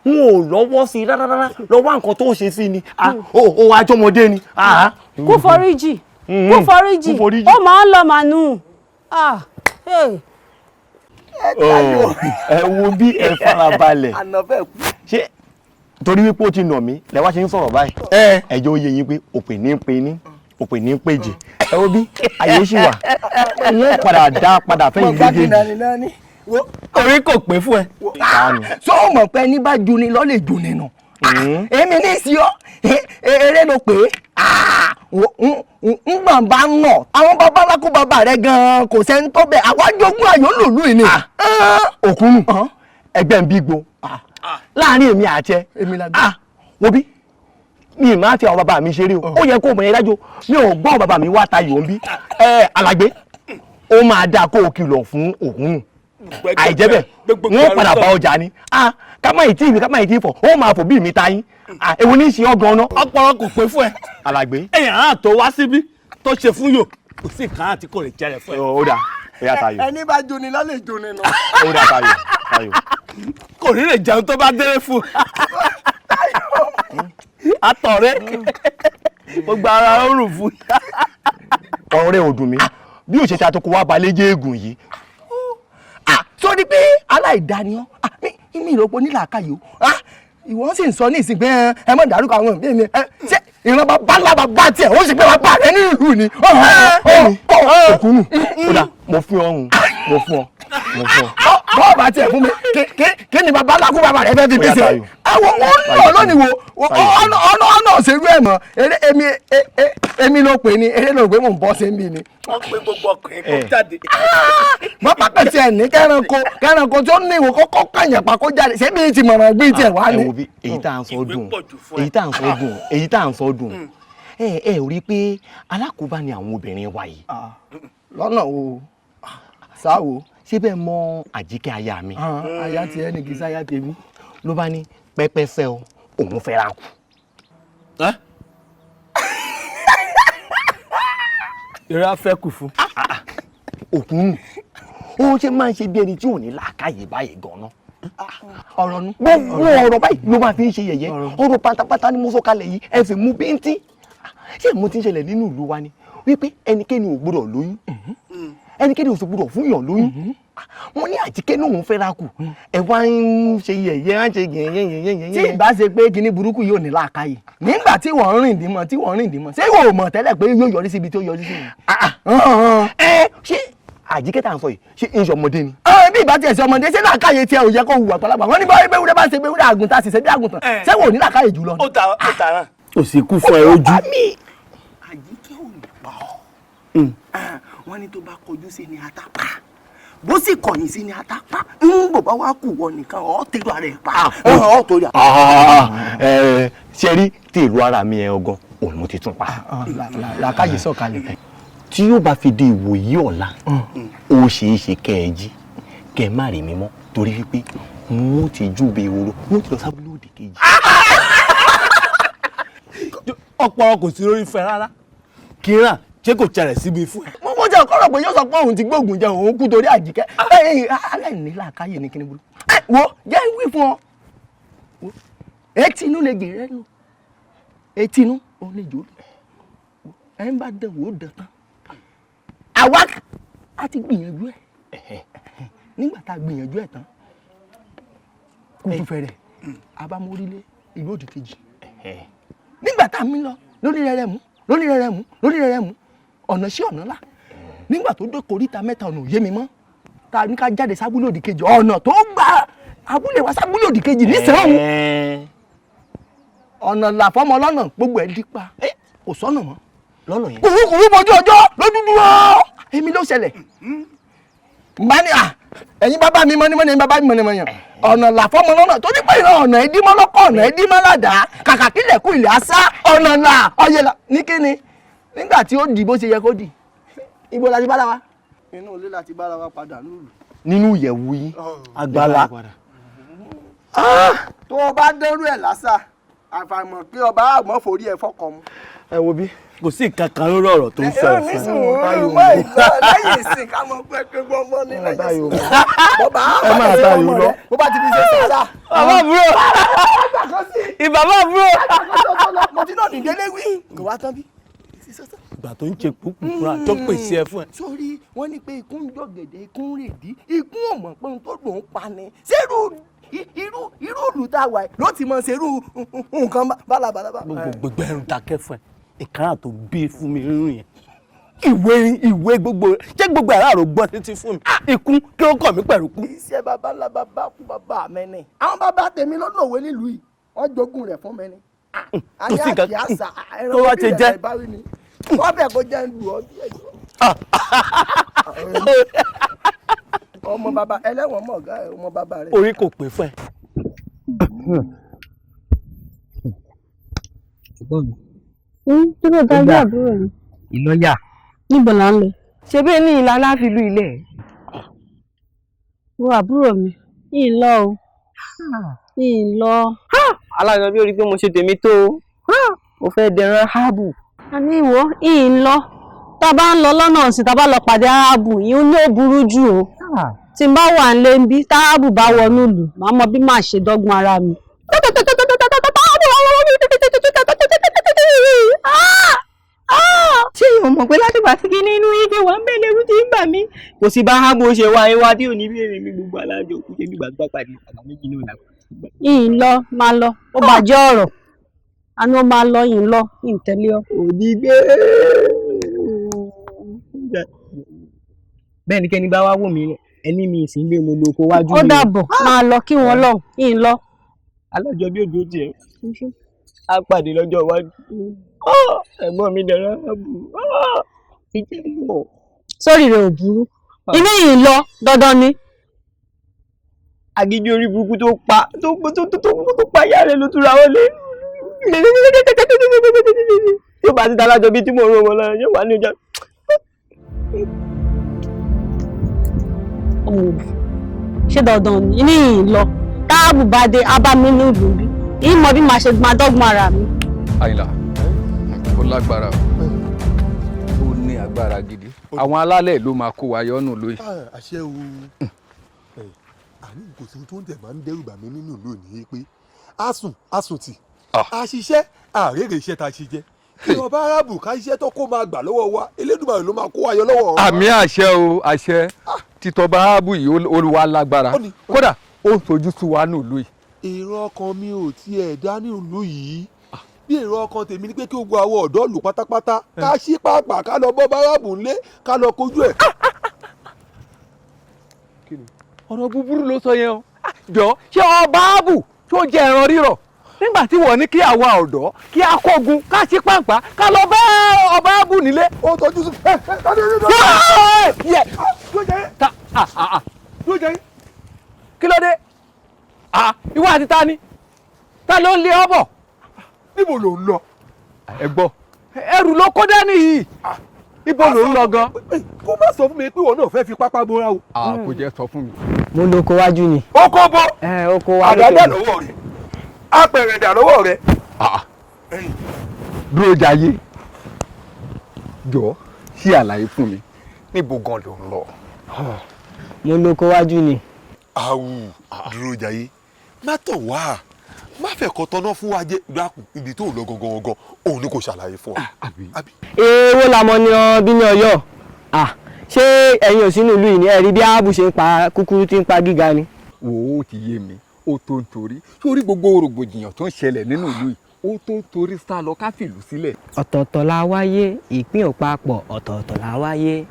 n ò lọ́wọ́ sí rárá lọ́wọ́ nǹkan tó ṣe sí ni ó wá jọmọdé ni. kú foríjì ó máa ń lọ mànú. ẹ wo bí ẹ farabalẹ̀ ṣé torí wípé ó ti nà mí lẹ́wọ́ ṣe ń sọ̀rọ̀ báyìí ẹjọ́ ó yẹ yín pé òpè ní pé ní òpè ní péjì ẹ wo bí àyè ṣì wà wọ́n padà dá padà fẹ́yìn méjèèjì. orí kò pé fún ẹ. sọ mọ̀ pé ní bá ju ni lọ lè ju ni nù. èmi ní sí ọ eré ló pé ngbọ̀n bá ń nà àwọn babaláko bàbá rẹ gan-an kò sẹ́ni tó bẹ̀ àwọn jogún ayò lòlú yìí ni. òkúnnù ẹgbẹ́ ń bí gbo láàrin èmi àti ẹ wo bí mi máa fi àwọn bàbá mi ṣeré o ó yẹ kó mọ̀ yẹn dájú mi ò gbọ́ bàbá mi wá tayò ń bí alàgbé ó máa dáa kó o kìlọ̀ fún òkúnnù àìjẹ́bẹ̀ wọ́n padà bá ọjà ni ká má ì tí ìwé ká má ì tí ì fọ̀ ó máa fò bí mi ta yín èwo ní í ṣe ọgàn náà. ọpọlọ kò pé fún ẹ. alàgbé. èèyàn náà tó wá síbí tó ṣe fún yò kò sí nǹkan àti kò lè jẹrẹ fún ẹ. ó dà ẹyà Táyọ̀. ẹni bá joni lọ lè joni nù. ó dà Táyọ̀. kò ní lè jẹun tó bá délé fún àtọ̀rẹ́ gbogbo ara ó rùn fún. ọ̀rẹ́ ò dùn mí bí òṣèṣe àtòkò wa balẹ̀ jẹ́ ègùn yìí sórí pé aláìdániọ́ mi ìrọ̀pọ̀ nílà àkàyò ìwọ sì ń sọ ní ìsìn pé ẹ mọ̀ dárúkọ àwọn ìbí mi ṣé ìran bá tiẹ̀ ó sì pé bàbá rẹ ní ìlú ni. òkúnnù ó dà mo fún ọ bọ́ọ̀ bá tiẹ̀ fún mi kí ni bàbá alákú bàbá rẹ fẹ́ fi bí ṣe àwọn ọ̀nà lónìí wo ọ̀nà òṣèlú ẹ̀ mọ̀ èmi ló pè ní eré ló pé mò ń bọ́ sí mi ni. wọ́n pe gbogbo ọkùnrin kó jáde. mọ pàpẹ tiẹ̀ ní kẹranko tó ní ìwò kọ́kọ́ kàyàn pa kó jáde ṣé bí ti mọ̀ràn gbé tiẹ̀ wá ní. ẹ wo bí èyí tá à ń sọ dùn ẹ ò rí pé alákòóbá ni àwọn obìnrin wa yìí. lọ́nà o sáwo. ṣé bẹ́ẹ̀ mọ Àjíkẹ́ aya mi. aya tiẹ̀ ní kì í sáyà tèmi. ló bá ní pẹ́pẹ́sẹ́ o òun fẹ́ ra kù. ìrora fẹ́ kù fún. òkúnnù ó ṣe máa ń ṣe bí ẹni tí ò ní làákàyè báyìí gan-an. ọ̀rọ̀ nu. gbogbo ọ̀rọ̀ báyìí ló máa fi ń ṣe yẹ̀yẹ́ ọ̀rọ̀ pátápátá ni mo sọ kalẹ̀ yìí ẹ fi mú bíntín. ṣé mo ti ń ṣẹlẹ̀ nínú ìlú wa ni wípé ẹnikẹ́ni ò gbọ́dọ̀ lóyún ẹnikẹ́ni ò sì gbọ́dọ̀ fún yàn lóyún. mo ní Àjíkẹ́ náà òun fẹ́ ra kù ẹ wá ń ṣe yẹ̀yẹ́ á ń ṣe yẹ̀yẹ́. tí ìbá ṣe pé kinní burúkú yóò ní làákàyè nígbà tí wọ́n rìn dìmọ̀ ṣé ìwọ ò mọ̀ tẹ́lẹ̀ pé yóò yọrí síbi tó yọrí sí mi. ṣé Àjíkẹ́ tá à ń sọ yìí ṣé ń ṣe ọmọdé ni. bí ìbá tiẹ̀ ṣe ọmọdé ṣé làákàyè tiẹ̀ ò yẹ kó hùwà pàlápàá wọ́n ní báyìí bẹ́ẹ̀ bá ṣe bẹ́ẹ̀ àgùntàn sì ṣe bí àgùntàn ṣé wò ní làákàyè jù lọ. ó tààrà. kò sí kú fún ẹ ojú. Àjíkẹ́ ò ní pa ọ́ wọ́n ní tó bá kọjú sí ni àtàpá bó sì kọ̀yìn sí ni àtàpá ń bò bá wá kù wọ nìkan ọ́ tẹ̀lé ara ẹ̀ pa ọ́ torí à. ṣe rí tí ìlú ara mi ẹ ọgán òun mo ti tún pa. làákàyè sọ̀kalẹ̀. tí yóò bá fi di ìwòyí ọ̀la ó ṣeé ṣe kẹ́ ẹ jí kẹ́ ẹ má rí mi mọ́ torí wípé mo ti júbe ehoro mo ti lọ sábúlé òdì kejì. ọpọlọ kò sí lórí fẹ́ rárá kíra ṣé kò tẹrẹ síbi fún ẹ. mo jẹ́ ọ̀kọ́rọ̀ pé yóò sọ pé òun ti gbóògùn jẹ òun kú torí Àjíkẹ́ aláìní làákàyè ní kíni burú. wo jẹ́ ìwé fún ọ etí inú lè gèrè lò etí inú òun lè jò lò ẹ ń bá dán wò ó dán tán àwa a ti gbìyànjú ẹ nígbà tá a gbìyànjú ẹ tán kútu fẹrẹ abamórílé ìlú òdì kejì nígbà tá a mi lọ lórí rẹrẹ mú ọ̀nà sí ọ̀nà là nígbà tó dé koríta mẹ́ta ọ̀nà òye mi mọ́ ta ní ká jáde sábúlé òdì kejì ọ̀nà tó gba abúlé wa sábúlé òdì kejì nísìnyí ọ̀nà làfọ́mọ lọ́nà gbogbo ẹ̀ dípa kò sọ́nà mọ́ lọ́nà yẹn. kùrúkùrú mojú ọjọ́ ló dúdú ọ́ èmi ló ṣẹlẹ̀ mbà ní ẹ̀yin bàbá mi mọ́nímọ́ní ẹ̀yin bàbá mi mọ́nímọ́ní ọ̀nà là fọ́mọ lọ́nà tó ní pé ìran ọ̀nà ìdímọ́ lọ́kọ̀ ọ̀nà ìdímọ́ ládàá kàkà kílẹ̀kùn ilẹ̀ àṣà ọ̀nà là ọ̀yẹ̀là ní kíni nígbà tí ó dì bó ṣe yẹ kó dì ibo la ti bára wa. inú ilé la ti bára wa padà lùlù. nínú ìyẹ̀wù yìí àgbàlá. tó o bá dẹ́rù ẹ̀ lásà àfàìmọ̀ pé ọba àgbọ̀n forí ẹ̀ fọkàn mu. ẹ wo bí kò sí nǹkan kan lórí ọ̀rọ̀ tó ń sọ ẹ̀ fún lẹ́yìn ìsìn ká mọ̀ pé pé gbọ́ngbọ́n ní lẹ́yìn ìsìn. ẹ máa ta yòó lọ. bó bá ti fi ṣe sára. bàbá búrò ìbàbá búrò. mo ti náà nìdélé wí. kò wá tán bí. ìgbà tó ń ṣe púpùpùrà tó pèsè ẹ fún ẹ. sórí wọn ní pé ikú ń jọ̀gẹ̀dẹ̀ ikú ń rèdí ikú ò mọ̀ pé ohun tó dùn ún pa ni ṣérú irú òlù tá a wà ló ti mọ̀ ṣerú nǹkan bálabàlà. gbogbo ẹrù dákẹ́ fún ẹ ìkárà tó bí fún mi rírun yẹn ìwé gbogbo ṣé gbogbo ẹ̀rọ àrò gbọ́ títí fún mi ikú kí ó kàn mí pẹ̀lú kú. iṣẹ́ bàbá ńlá bàbá kú bàbá mi ni àwọn bàbá tèmi lọ́nà òwe nílùú yìí wọ́n jogún rẹ̀ fún mi ni. kò sí nǹkan tó wá ṣe jẹ́. wọ́n bẹ̀ kó jẹ́ ń lù ọ́ bí ẹ̀jọ́. ọmọ bàbá ẹlẹ́wọ̀n mọ̀ ọ̀gá ẹ̀ ọmọ bàbá rẹ̀. orí kò pé fún ẹ. Kí ló dájú àbúrò mi? Ìlọ́yà. Níbo là ń lọ? Ṣé bẹ́ẹ̀ ní ìlà aláfilú ilẹ̀? Wo àbúrò mi. Yìí lọ o. Yìí lọ. Alájọ bí orí pé mo ṣe tèmi tó o. Mo fẹ́ dẹran áàbù. A ní ìwọ yìí lọ. Tá a bá ń lọ lọ́nà ọ̀sìn tá a bá lọ pàdé áàbù yìí ní ó burú jù o. Tí n bá wà ń lé ń bí táàbù bá wọnú ìlú màá mọ bí màá ṣe dọ́gbọ́n ara mi. Ṣé èèyàn mọ̀ pé látìgbà tí kí nínú ike wà ń bẹ̀ lẹ́rú tí ń bà mí? Kò sí bá áàbù ṣe wá ẹwà tí ò ní bí èrè mi gbogbo alájọ kú ṣe nígbà tó pàdé àwọn méjì náà làkú. Yìí lọ máa lọ ó bàjẹ́ ọ̀rọ̀ àní ó máa lọ yìí lọ yìí tẹ̀lé ọ. Òní gbé. Bẹ́ẹ̀ ni kẹ́ni bá wá wò mí ẹni mi sì ń lé mo lóko wájú mi. Ó dàbọ̀ máa lọ kí wọ́n lọ yìí lọ. Alájọ bí òjò tiẹ̀ á pàdé lọ́jọ́ iwájú. Ẹ̀gbọ́n mi dẹ̀rọ ààbò. Ìjẹ́ ìmọ̀. Sórí rẹ̀ ò burú. Ilé yìí lọ dandan ni. Agídí orí burúkú tó pa ìyá rẹ̀ ló tún ra wọlé. Yóò bá ti ta alájọ bíi tí mo rún ọmọ náà yóò wà ní ọjà. Ṣé dandan ni ilé yìí lọ táàbù bá dé abámi ní ìlú bí ìmọ̀ bí màá ṣe máa dọ́gbọ́n ara mi. Àyìnlá ó lágbára ó ní agbára gidi àwọn alálẹ̀ ló máa kó wa yọ́nù lóyè. àṣẹ o àní kò sí tó ń tẹ̀ máa ń dẹ́rù bà mí nínú ìlú òní pé asùn tì àṣìṣe àrèrè iṣẹ́ tá a ṣe jẹ́ kí ọba arábù ká iṣẹ́ tó kó máa gbà lọ́wọ́ wa Elédùmarè ló máa kó wa yọ lọ́wọ́. àmì àṣẹ o àṣẹ títọ́ba arábù yìí olúwa lágbára kódà ó ń sojú sí wa nílùú yìí. èrò ọkàn mi ò tiẹ̀ dá ní ìlú yìí bí èrò ọkàn tèmi ni pé kí gbogbo àwọn ọ̀dọ́ lù pátápátá ká ṣí pàápàá ká lọ bọ́ báràbù ńlé ká lọ kojú ẹ̀. ọ̀rọ̀ búburú ló sọ yẹn o jọ ṣé ọba ábù tó jẹ ẹran rírọ̀ nígbà tí wọ́n ní kí àwa ọ̀dọ́ kí a kógun ká ṣí pàápàá ká lọ bá ọba ábù nílé. ó tọ́jú sí kí ló dé ìwọ àti ta ni ta ló ń lé ọ bọ̀. níbo ló ń lọ. ẹ gbọ́ ẹrù ló kó dání yìí ibo ló ń lọ gan. kó má sọ fún mi pé ìwọ náà fẹ́ fi pápá bóra o. kò jẹ́ sọ fún mi. Mo lóko wájú ni. oko bọ Oko wájú. àdádá lọ́wọ́ rẹ̀ apẹ̀rẹ̀ dà lọ́wọ́ rẹ̀. dúró jayé jọ ṣí àlàyé fún mi níbo gan ló ń lọ. Mo lóko wájú ni. àwù dúró jayé má tọ̀ wá má fẹ́ kọ́ tọ́nà fún wa jẹ́ dákun ibi tó lọ gangan òun ni kò ṣàlàyé fún wa. Èèwọ̀ làmọ́ ni ọ bí ní Ọ̀yọ́. Ṣé ẹ̀yin ò sínú ìlú yìí ní ẹ̀rí bí Áàbù ṣe ń pa kúkúrú tí ń pa gíga ni? Wò ó ti yé mi ó tó ń torí sórí gbogbo rògbòdìyàn tó ń ṣẹlẹ̀ nínú ìlú yìí ó tó ń torí sá lọ ká fìlú sílẹ̀. Ọ̀tọ̀ọ̀tọ̀ la wáyé ìpín ò papọ̀ ọ̀tọ̀ọ̀tọ̀ la wáyé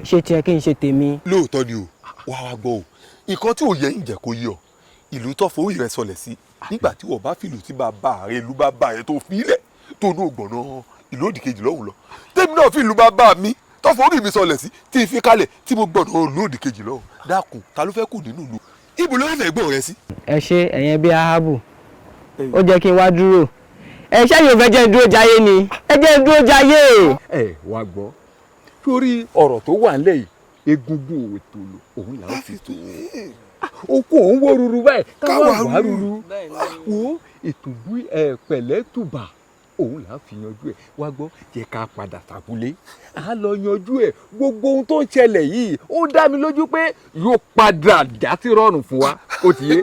ṣé tiẹ̀ kí n ṣe tèmi. lóòótọ́ ni o wá gbọ́ o nǹkan tí ò yẹ ń jẹ́ kó yé ọ ìlú tó forí rẹ̀ sọlẹ̀ sí nígbà tí wọ́n bá fìlú tí bàbá rẹ̀ ìlú bàbá rẹ̀ tó fi ilẹ̀ tó ní ògbọ̀nà ìlú òdìkejì lọ́hùn lọ tèmi náà fi ìlú bàbá mi tó forí mi sọlẹ̀ sí tí n fi kalẹ̀ tí mo gbọ́dọ̀ olóòdì kejì lọ dákun ta ló fẹ́ kù nínú ìlú ibo ló fẹ́ gbọ́ rẹ sí. ẹ ṣe ẹ̀yẹn bí ahabu ó jẹ́ kí n wá dúró ẹ ṣé yóò fẹ́ jẹ́ dúró jayé ni ẹ jẹ́ dúró jayé. ẹ wá gbọ́ sórí ọ̀rọ̀ tó wà nílẹ̀ yìí egungun òtòlò òun là ń fi tó oko òun wó ruru báyìí káwá wá ruru wo ètùbú pẹ̀lẹ́ tùbà òun là ń fi yanjú ẹ̀ wá gbọ́ jẹ́ ká padà sàbúlé à lọ yanjú ẹ̀ gbogbo ohun tó ń ṣẹlẹ̀ yìí ó dá mi lójú pé yóò padà já sí rọrùn fún wa ó ti yé.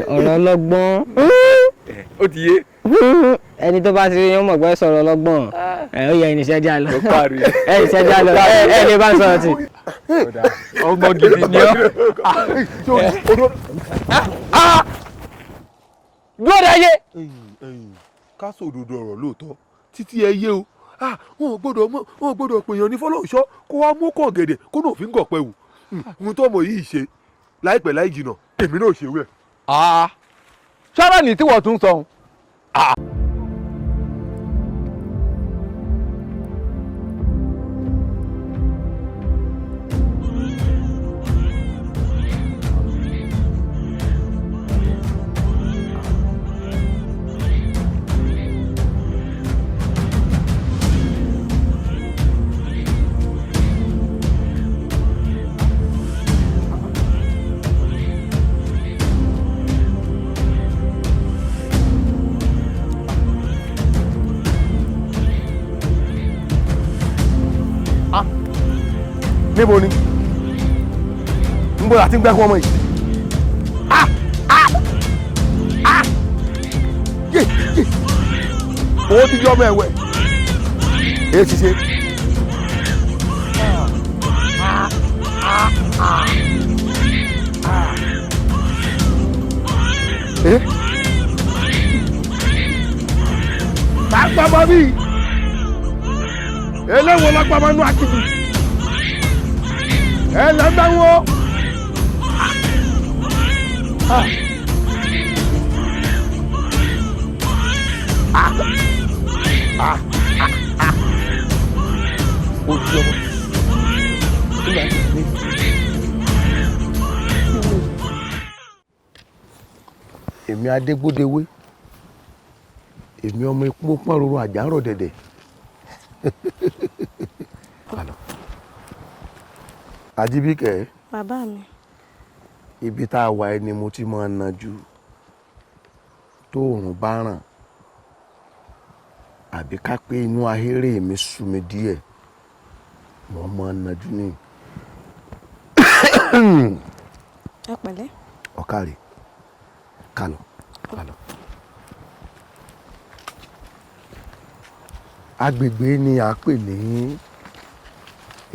ọ̀rọ̀ ọlọ́gbọ́n ó ti yé. ẹni tó bá ti rí yín mọ̀ pé sọ̀rọ̀ ọlọ́gbọ́n ó yẹ ìníṣẹ́ já lọ ìníṣẹ́ já lọ ẹ lè bá sọ̀rọ̀ tì. ọmọ gidi ni ọ. dúró dáyé. ká sòdodo ọ̀rọ̀ lóòótọ́ títí ẹ yé o wọn ò gbọ́dọ̀ pèèyàn ní fọlọ́ọ̀ṣọ́ kó wá mú kàn gẹ̀dẹ̀ kó náà fi ń gọ̀pẹ́ wù ohun tó mọ̀ yìí ṣe láìpẹ́ láì jìnnà èmi náà ṣe wẹ̀. sára ní tí wọ́n tún sọ. níbo ni níbo la ti ń gbẹ́kún ọmọ yìí. owó ti di ọmọ ẹ̀wẹ̀ èyí ti ṣe. lágbàmọ́ bí eléwo lágbàmọ́ inú akíbi ẹ lẹ́gbẹ́ wo. èmi adégbòdewé èmi ọmọ ikú pọ́n roro àjàrò dẹ̀dẹ̀. Àjíbíkẹ́. Bàbá mi. Ibi tá a wà ẹni mo ti máa ń najú tó òòrùn bá ràn àbí ká pé inú ahéré mi sú mi díẹ̀ mo máa ń najú ní. Ẹ pẹ̀lẹ́. Ọ̀kàrẹ̀ kálọ̀ kálọ̀. Agbègbè ni à ń pè ní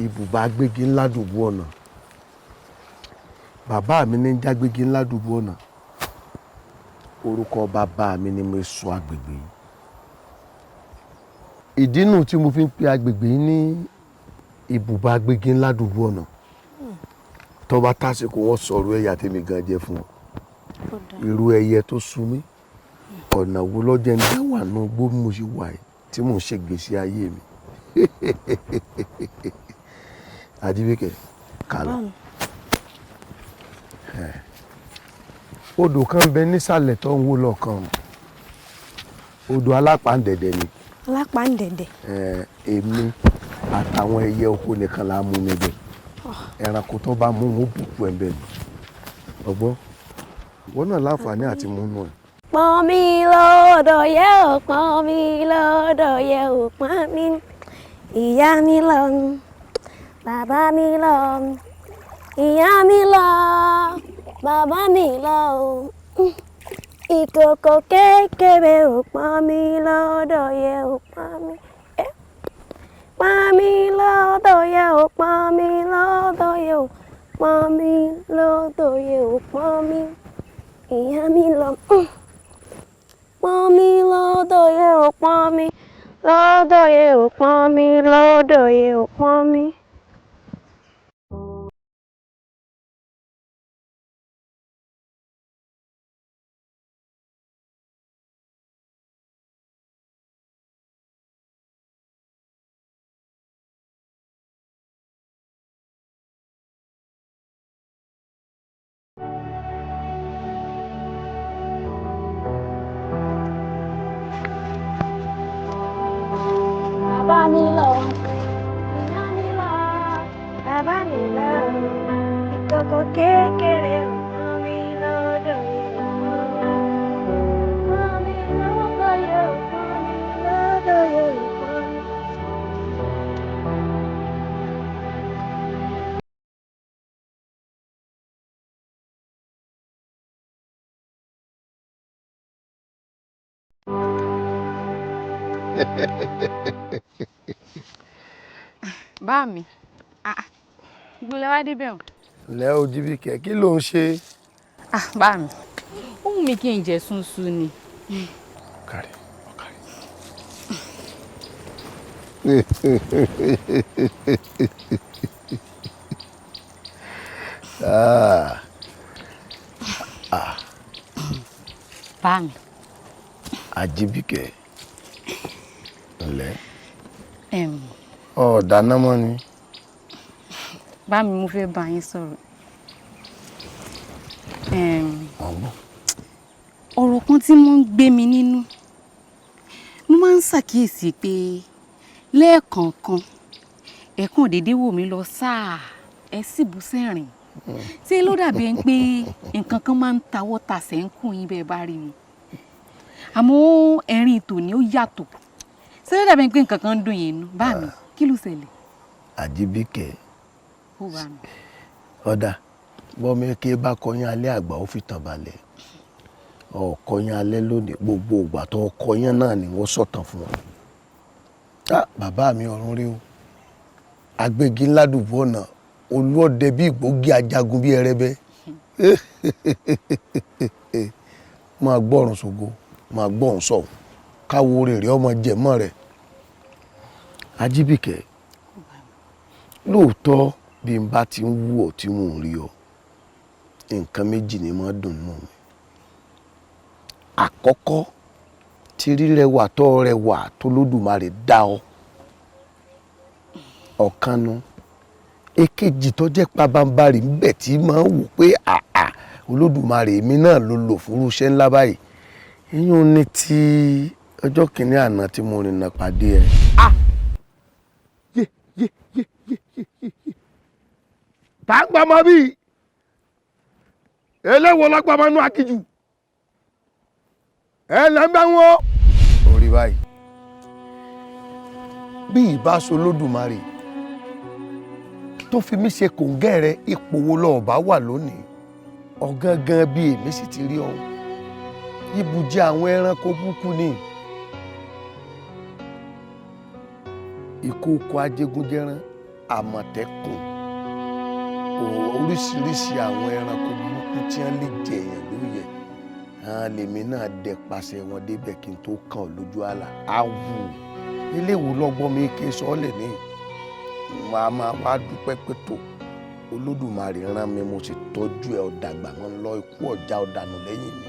ibùba gbégi ńlá dùbú ọ̀nà. Bàbá mi ní jágbégi ńlá dùbú ọ̀nà. Orúkọ bàbá mi ni mo sọ agbègbè yìí. Ìdí nù tí mo fi ń pe agbègbè yìí ní ibùba gbégi ńlá dùbú ọ̀nà. Tó bá tásìkò wọ́n sọ̀rọ̀ ẹ̀yà tèmi gan jẹ́ fún ọ. Irú ẹyẹ tó sú mi ọ̀nà wo lọ́jẹ́ ń dá wà nù gbó bí mo ṣe wà yìí tí mò ń ṣègbésí ayé mi. Àjíbíkẹ́ kálọ̀. Odò kan bẹ nísàlẹ̀ tó ń wó lọ́kàn. Odò alápàǹdẹ̀dẹ̀ ni. Alápàǹdẹ̀dẹ̀. Èmi àtàwọn ẹyẹ oko nìkan la mú níbẹ̀. Ẹranko tó bá mú wọn bùkún ẹ̀ bẹ́ẹ̀ ni. Ọgbọ́n wọn náà láǹfààní àti múnú ẹ̀. Pọ́n mi lọ́dọ̀ yẹ ò pọ́n mi lọ́dọ̀ yẹ ò pọ́n mi. Ìyá mi lọ, bàbá mi lọ, ìyá mi lọ, bàbá mi lọ. Ìkòkò kékeré ò pọ́n mi lọ́dọ̀ yẹ ò pọ́n mi. Pọ́n mi lọ́dọ̀ yẹ ò pọ́n mi lọ́dọ̀ yẹ ò pọ́n mi lọ́dọ̀ yẹ ò pọ́n mi. Ìyá mi lọ. Pọ́n mi lọ́dọ̀ yẹ ò pọ́n mi lọ́dọ̀ yẹ ò pọ́n mi lọ́dọ̀ yẹ ò pọ́n mi. kékeré ò pọ́n mi lọ́dọ̀ yẹ ò pọ́n mi lọ́dọ̀ yẹ ò pọ́n mi lọ́dọ̀ yẹ ò pọ́n mi. Bá mi, gbọ́dọ̀ wá débẹ̀ o. Lẹ́ o Jíbíkẹ́, kí ló ń ṣe? Bá mi, ó wù mí kí n jẹ sunsun ni. Ọ̀kàrí, ọ̀kàrí. Bá mi. Àjíbíkẹ́, ǹlẹ́. Dáná mọ́ ni. Bá mi, mo fẹ́ bá yín sọ̀rọ̀. Ọ̀rọ̀ kan tí mo ń gbé mi nínú. Mo máa ń ṣàkíyèsí pé lẹ́ẹ̀kọ̀ọ̀kan ẹ̀kan dédé wò mí lọ sáà ẹ sì bú sẹ́rìn. Ṣé ló dàbí ẹni pé nǹkan kan máa ń tawọ́ tasẹ̀ ń kùn yín bẹ́ẹ̀ bá rí mi? Àmọ́ ẹ̀rín tòní ó yàtọ̀. Ṣé ló dàbí ẹni pé nǹkan kan ń dùn yín nú? Bá mi, kí ló ṣẹlẹ̀? Àjíbíkẹ́, Ó bá mi. ọ̀dà bọ́mọ eke bá kọyán alẹ́ àgbà ó fi tàn balẹ̀. Ọ̀kọyán alẹ́ lónìí gbogbo ìgbà tó kọyán náà ni wọ́n sọ̀tàn fún wọn. Bàbá mi ọ̀run rí o. Agbégi ńlá dùbò ọ̀nà olúọdẹ bí ìgbógi ajagun bí ẹrẹbẹ. Máa gbọ́rùn ṣògo, máa gbọ́rùn sọ̀hún. Káwo rèrè ọmọ jẹ̀mọ́ rẹ̀. Àjíbíkẹ́, lóòótọ́ bí n bá ti ń wú ọ tí mò ń rí ọ, nǹkan méjì ni mo dùn nù mí. Àkọ́kọ́, tí rírẹwà tó rẹwà tó lódùmarè dá ọ. Ọ̀kanu. Èkejì tó jẹ́ pabambarì ńbẹ̀ tí máa ń wò pé olódùmarè mi náà ló lò fúrú iṣẹ́ ńlá báyìí. Ìyún ní ti ọjọ́ kìíní àná tí mo rìnnà pàdé ẹ. Tá ń gbàmọ́ bíi eléwo lọ́gbàmọ́ inú akíjù ẹ lẹ́ ń bẹ́ wọ́n. Orí báyìí bí ìbáṣọ Olódùmarè tó fi mí ṣe kòǹgẹ́rẹ́ ipò wo lọ́ọ̀bá wà lónìí ọ̀gángan bí èmi sì ti rí ọ̀hún ibùjẹ àwọn ẹranko búkú ni ìkookò ajégúnjẹran àmọ̀tẹ́kùn oríṣiríṣi àwọn ẹranko burúkú tí wọ́n lè jẹ èèyàn lóye lèmi náà dẹ pàṣẹ wọn débẹ̀ kí n tó kàn lójú àlà awù eléwo lọ́gbọ́n mi ké sọ́ọ́lẹ̀ ní máa wá dúpẹ́ pé tó Olódùmarè rán mi mo sì tọ́jú ẹ ọ̀dàgbà wọn lọ ikú ọ̀já ọ̀dànù lẹ́yìn mi.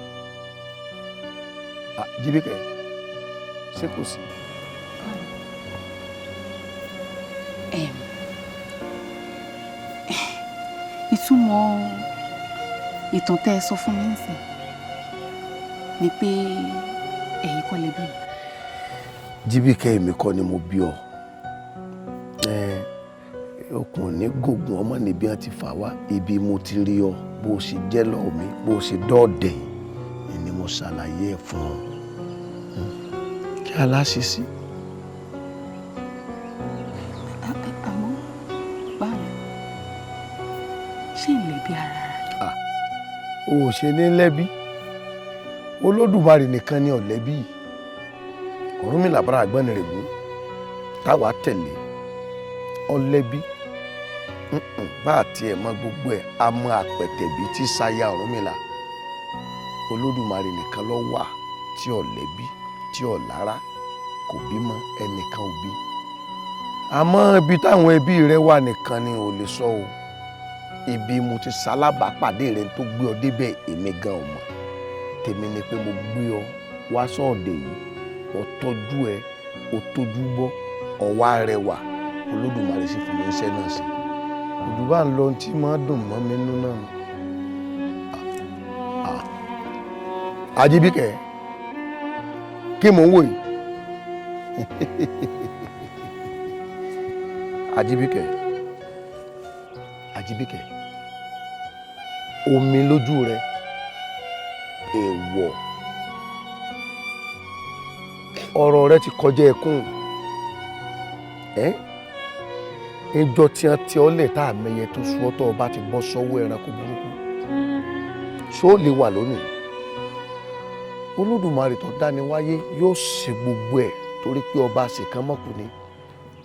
Jíbíkẹ́ ṣé kò sí. Ìtumọ̀ ìtàn tẹ́ ẹ sọ fún mi nísìn ni pé ẹ̀yin kọ́ lẹ bí mi. Jíbíkẹ́ èmi kọ́ ni mo bí ọ okùn ní gògùn ọmọ níbi wọn ti fà wá ibi mo ti rí ọ bó o ṣe jẹ́ lọ́ọ̀ mi bó o ṣe dọ́ọ̀dẹ̀ ni mo ṣàlàyé ẹ̀ fún ọ kí aláṣìṣí. Àmọ́ báwo ṣé ìlẹ̀bi ara rẹ̀. O ò ṣe ní lẹ́bí Olódùmarè nìkan ni ọ̀lẹ́bí Ọ̀rúnmìlà bára Àgbọnnìrègún táwa tẹ̀lé ọ̀lẹ́bí bá àti ẹ̀ mọ gbogbo ẹ̀ a mọ àpẹ̀tẹ̀bí tí sáyà Ọ̀rúnmìlà Olódùmarè nìkan ló wà tí ọ̀lẹ́bí tí ọ̀lára kò bímọ ẹnìkan ò bí àmọ́ ibi táwọn ẹbí rẹ wà nìkan ni ò lè sọ o ibi mo ti ṣalábàápàdé rẹ tó gbé ọ débẹ̀ èmi gan ò mọ̀ tèmi ni pé mo gbé ọ wá sọ́ọ̀dẹ̀ yìí ọ tọ́jú ẹ o tójú bọ́ ọwá rẹwà Olódùmarè sì fún mi iṣẹ́ náà sí òdùbà ń lọ tí máa dùn mọ́ mi nínú náà nù. Àjíbíkẹ́ kí mò ń wò yìí Àjíbíkẹ́ omi lójú rẹ èèwọ̀ ọ̀rọ̀ rẹ ti kọjá ẹkún ẹjọ́ tí wọ́n ti ọ́ lẹ̀ tá àmẹyẹ tó sọ́tọ̀ ọba ti bọ́ sọ́wọ́ ẹranko burúkú ṣó lè wà lónìí Olódùmarè tó dáni wáyé yóò ṣe gbogbo ẹ̀ torí pé ọba àṣekán mọ̀kù ni